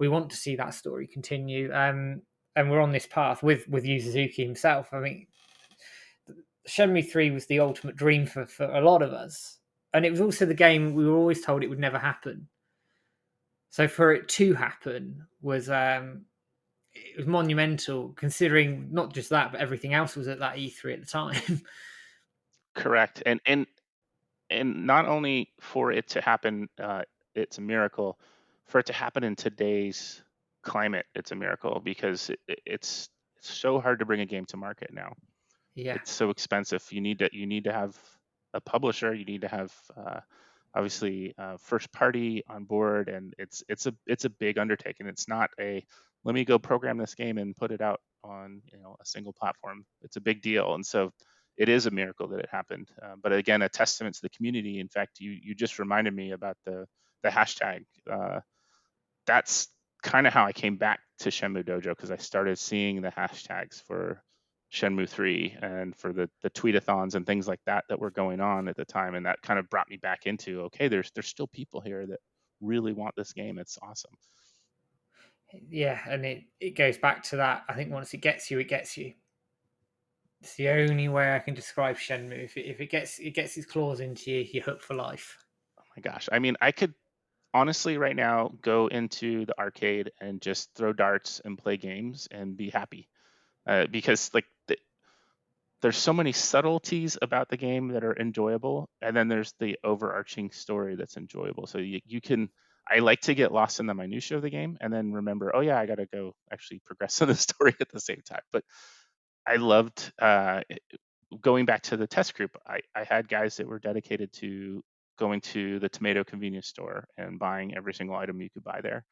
[SPEAKER 1] we want to see that story continue. And we're on this path with Yu Suzuki himself. I mean, Shenmue Three was the ultimate dream for a lot of us, and it was also the game we were always told it would never happen. So for it to happen was it was monumental, considering not just that, but everything else was at that E3 at the time.
[SPEAKER 2] Correct. And not only for it to happen, it's a miracle. For it to happen in today's climate, it's a miracle, because it's so hard to bring a game to market now.
[SPEAKER 1] Yeah,
[SPEAKER 2] It's so expensive. You need to have a publisher. You need to have obviously first party on board, and it's a big undertaking. It's not a, let me go program this game and put it out on a single platform. It's a big deal, and so it is a miracle that it happened. But again, a testament to the community. In fact, you just reminded me about the hashtag. That's kind of how I came back to Shenmue Dojo, because I started seeing the hashtags for Shenmue 3 and for the tweetathons and things like that were going on at the time, and that kind of brought me back into, okay, there's still people here that really want this game. It's awesome.
[SPEAKER 1] yeah, and it goes back to that. I think once it gets you, it gets you. It's the only way I can describe Shenmue. If it gets its claws into you, you're hooked for life.
[SPEAKER 2] Oh my gosh, I mean, I could honestly right now go into the arcade and just throw darts and play games and be happy, because like there's so many subtleties about the game that are enjoyable, and then there's the overarching story that's enjoyable. So you can, I like to get lost in the minutia of the game and then remember, oh yeah, I got to go actually progress in the story at the same time. But I loved going back to the test group. I had guys that were dedicated to going to the tomato convenience store and buying every single item you could buy there,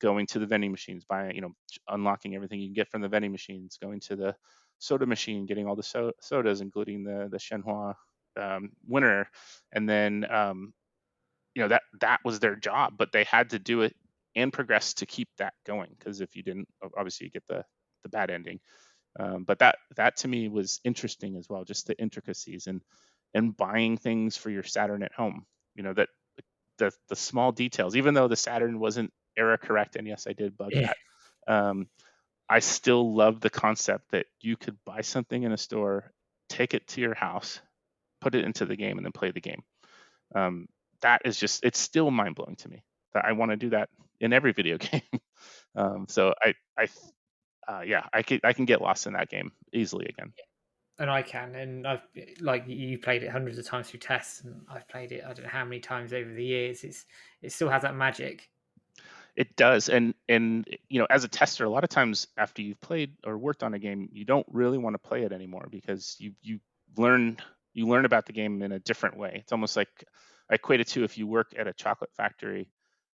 [SPEAKER 2] going to the vending machines, buying, unlocking everything you can get from the vending machines, going to the soda machine, getting all the sodas, including the Shenhua winner, and then that was their job, but they had to do it and progress to keep that going, because if you didn't, obviously you get the bad ending. But that to me was interesting as well, just the intricacies and buying things for your Saturn at home. That the small details, even though the Saturn wasn't era correct, and yes, I did bug
[SPEAKER 1] Yeah,
[SPEAKER 2] that. Um, I still love the concept that you could buy something in a store, take it to your house, put it into the game, and then play the game. Um, that is just, it's still mind blowing to me. that I want to do that in every video game. So yeah, I can get lost in that game easily again.
[SPEAKER 1] And I can, and I've like you played it hundreds of times through tests, and I've played it I don't know how many times over the years. It still has that magic.
[SPEAKER 2] It does, and as a tester, a lot of times after you've played or worked on a game, you don't really want to play it anymore because learn you learn about the game in a different way. It's almost like I equate it to if you work at a chocolate factory,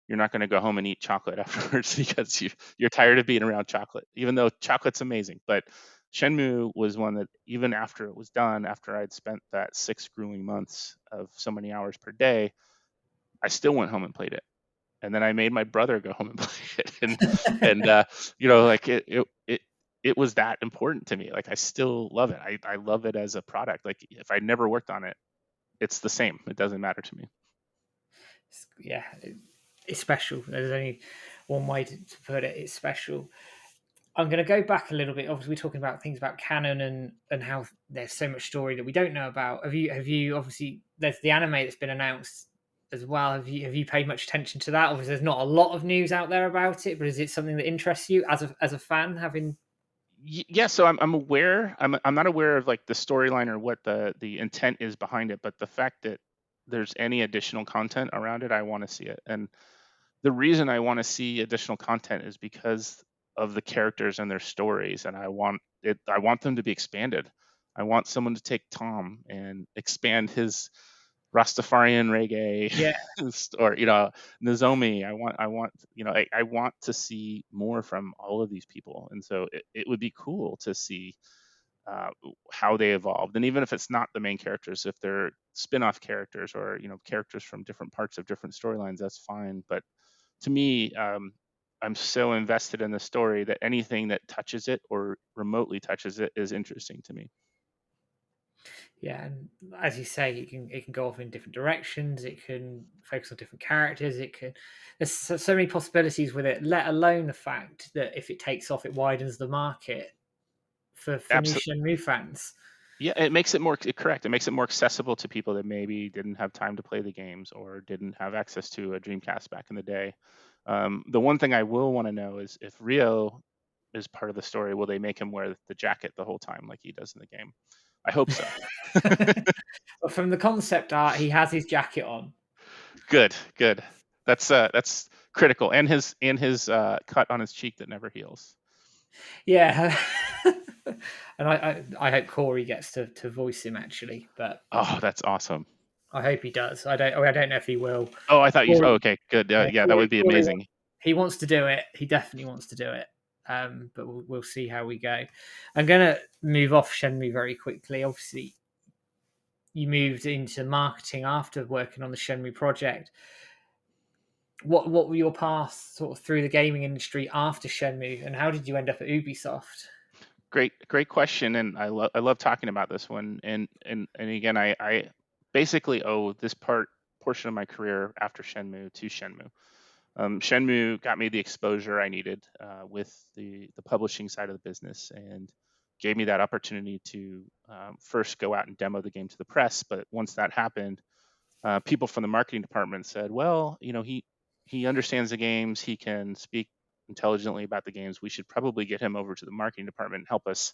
[SPEAKER 2] you're not going to go home and eat chocolate afterwards because you're tired of being around chocolate, even though chocolate's amazing. But Shenmue was one that even after it was done, after I'd spent that 6 grueling months of so many hours per day, I still went home and played it, and then I made my brother go home and play it, and like it was that important to me. Like I still love it. I love it as a product. Like if I never worked on it, it's the same. It doesn't matter to me.
[SPEAKER 1] Yeah, it's special. There's only one way to put it. It's special. I'm going to go back a little bit. Obviously, we're talking about things about canon and how there's so much story that we don't know about. Have you obviously there's the anime that's been announced as well. Have you paid much attention to that? Obviously, there's not a lot of news out there about it, but is it something that interests you as a fan? Having
[SPEAKER 2] Yeah, so I'm aware. I'm not aware of like the storyline or what the intent is behind it, but the fact that there's any additional content around it, I want to see it. And the reason I want to see additional content is because of the characters and their stories, and I want them to be expanded. I want someone to take Tom and expand his Rastafarian reggae
[SPEAKER 1] yeah,
[SPEAKER 2] or Nozomi. I want to see more from all of these people, and so it would be cool to see uh, how they evolved. And even if it's not the main characters, if they're spin-off characters or characters from different parts of different storylines, that's fine. But to me, I'm so invested in the story that anything that touches it or remotely touches it is interesting to me.
[SPEAKER 1] yeah, and as you say, it can go off in different directions. It can focus on different characters. It can there's so many possibilities with it. Let alone the fact that if it takes off, it widens the market for new
[SPEAKER 2] Absolutely.
[SPEAKER 1] Shenmue fans.
[SPEAKER 2] Yeah, it makes it more correct. It makes it more accessible to people that maybe didn't have time to play the games or didn't have access to a Dreamcast back in the day. The one thing I will want to know is if Rio is part of the story, will they make him wear the jacket the whole time like he does in the game? I hope so.
[SPEAKER 1] But from the concept art, he has his jacket on.
[SPEAKER 2] Good, good. That's critical, and his cut on his cheek that never heals.
[SPEAKER 1] Yeah, and I hope Corey gets to voice him actually, but
[SPEAKER 2] Oh, that's awesome.
[SPEAKER 1] I hope he does. I don't know if he will.
[SPEAKER 2] Oh, I thought you. Oh,
[SPEAKER 1] Corey,
[SPEAKER 2] okay, good.
[SPEAKER 1] yeah,
[SPEAKER 2] Yeah, that
[SPEAKER 1] Corey,
[SPEAKER 2] would be
[SPEAKER 1] Corey
[SPEAKER 2] amazing.
[SPEAKER 1] he wants to do it. He definitely wants to do it. But we'll see how we go. I'm gonna move off Shenmue very quickly. Obviously, you moved into marketing after working on the Shenmue project. What were your paths sort of through the gaming industry after Shenmue, and how did you end up at Ubisoft?
[SPEAKER 2] Great question, and I love talking about this one. And again, I basically owe this portion of my career after Shenmue to Shenmue. Shenmue got me the exposure I needed with the publishing side of the business, and gave me that opportunity to first go out and demo the game to the press. But once that happened, people from the marketing department said, "Well, he understands the games. He can speak intelligently about the games. We should probably get him over to the marketing department and help us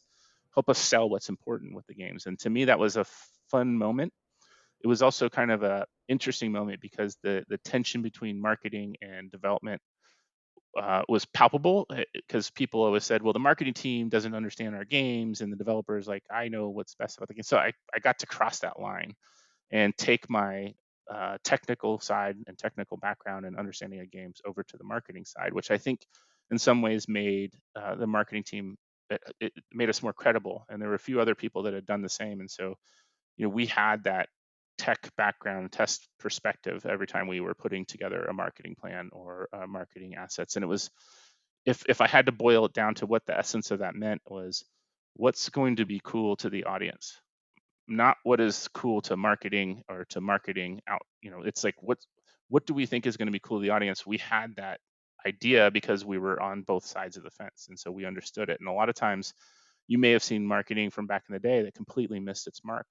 [SPEAKER 2] sell what's important with the games." And to me, that was a fun moment. It was also kind of a interesting moment because the tension between marketing and development was palpable, because people always said, well, the marketing team doesn't understand our games, and the developers like, I know what's best about the game. So I got to cross that line and take my technical side and technical background and understanding of games over to the marketing side, which I think in some ways made the marketing team, it made us more credible. And there were a few other people that had done the same. And so, we had that tech background test perspective every time we were putting together a marketing plan or marketing assets. And it was, if I had to boil it down to what the essence of that meant, was what's going to be cool to the audience, not what is cool to marketing or to marketing out. It's like what do we think is going to be cool to the audience? We had that idea because we were on both sides of the fence, and so we understood it. And a lot of times you may have seen marketing from back in the day that completely missed its mark.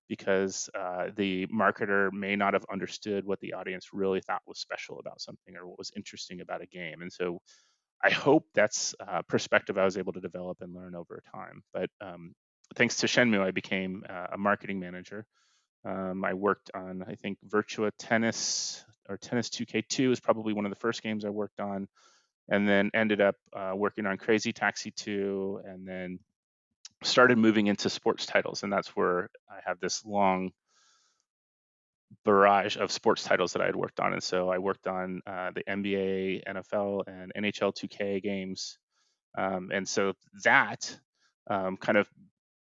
[SPEAKER 2] because the marketer may not have understood what the audience really thought was special about something or what was interesting about a game. And so I hope that's perspective I was able to develop and learn over time. But thanks to Shenmue, I became a marketing manager. I worked on, I think, Virtua Tennis or Tennis 2K2 is probably one of the first games I worked on, and then ended up working on Crazy Taxi 2, and then started moving into sports titles. And that's where I have this long barrage of sports titles that I had worked on. And so I worked on the NBA, NFL, and NHL 2K games. And so that kind of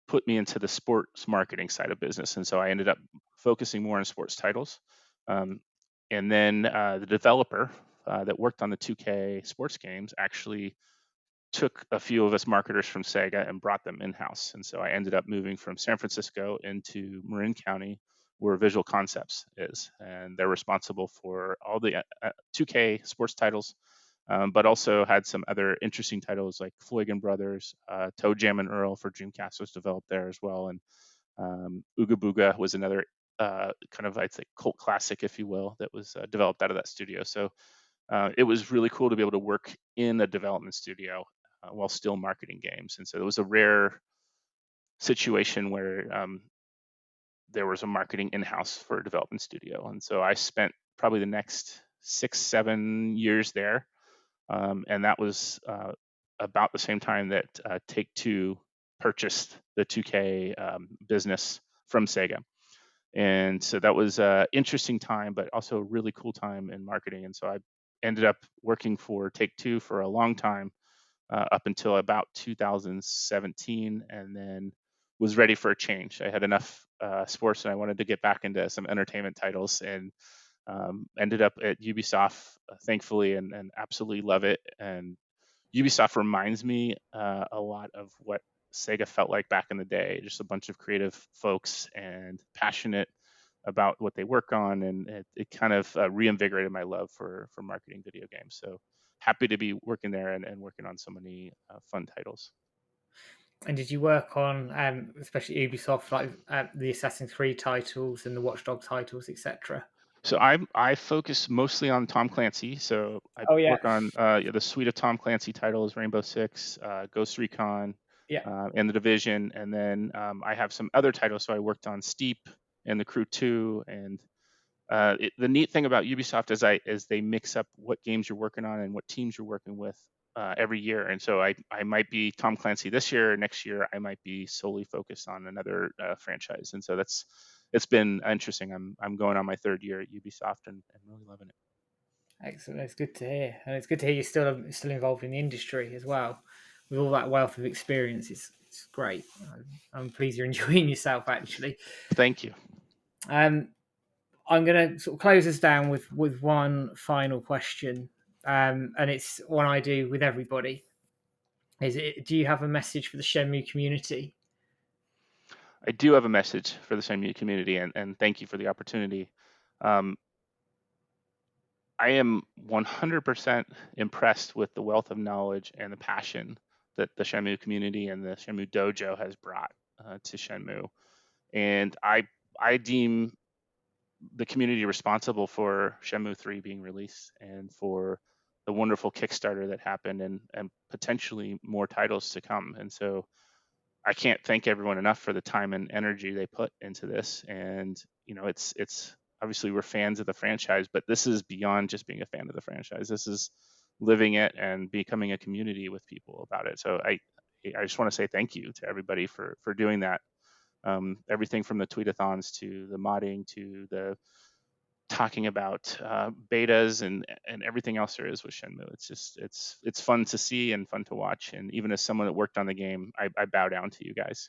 [SPEAKER 2] put me into the sports marketing side of business. And so I ended up focusing more on sports titles. Um, and then the developer that worked on the 2K sports games actually took a few of us marketers from Sega and brought them in-house. And so I ended up moving from San Francisco into Marin County, where Visual Concepts is. And they're responsible for all the 2K sports titles, but also had some other interesting titles like Floygan Brothers, Toe Jam and Earl for Dreamcast was developed there as well. And Ooga Booga was another kind of, I'd say, cult classic, if you will, that was developed out of that studio. So it was really cool to be able to work in a development studio while still marketing games. And so it was a rare situation where there was a marketing in-house for a development studio. And so I spent probably the next 6-7 years there. And that was about the same time that Take-Two purchased the 2K business from Sega. And so that was an interesting time, but also a really cool time in marketing. And so I ended up working for Take-Two for a long time, up until about 2017, and then was ready for a change. I had enough sports, and I wanted to get back into some entertainment titles, and ended up at Ubisoft, thankfully, and absolutely love it. And Ubisoft reminds me a lot of what Sega felt like back in the day, just a bunch of creative folks and passionate about what they work on, and it kind of reinvigorated my love for marketing video games. So happy to be working there and working on so many fun titles.
[SPEAKER 1] And did you work on, especially Ubisoft, like the Assassin's Creed titles and the Watch Dogs titles, etc.?
[SPEAKER 2] So I focus mostly on Tom Clancy. So I
[SPEAKER 1] Oh yeah,
[SPEAKER 2] work on the suite of Tom Clancy titles: Rainbow Six, Ghost Recon,
[SPEAKER 1] yeah.
[SPEAKER 2] and The Division. And then I have some other titles. So I worked on Steep and The Crew 2. And the neat thing about Ubisoft is they mix up what games you're working on and what teams you're working with every year. And so I might be Tom Clancy this year. Next year I might be solely focused on another franchise. And so it's been interesting. I'm going on my third year at Ubisoft and really loving it.
[SPEAKER 1] Excellent. It's good to hear, and it's good to hear you're still involved in the industry as well, with all that wealth of experience. It's great. I'm pleased you're enjoying yourself. Actually,
[SPEAKER 2] Thank you.
[SPEAKER 1] um, I'm going to sort of close us down with one final question, and it's one I do with everybody. Is it? Do you have a message for the Shenmue community?
[SPEAKER 2] I do have a message for the Shenmue community, and thank you for the opportunity. Um, I am 100% impressed with the wealth of knowledge and the passion that the Shenmue community and the Shenmue Dojo has brought to Shenmue. And I deem the community responsible for Shenmue 3 being released and for the wonderful Kickstarter that happened, and potentially more titles to come. And so I can't thank everyone enough for the time and energy they put into this. And it's obviously we're fans of the franchise, but this is beyond just being a fan of the franchise. This is living it and becoming a community with people about it. So I just want to say thank you to everybody for doing that. Everything from the tweetathons to the modding to the talking about betas and everything else there is with Shenmue. It's just it's fun to see and fun to watch. And even as someone that worked on the game, I bow down to you guys.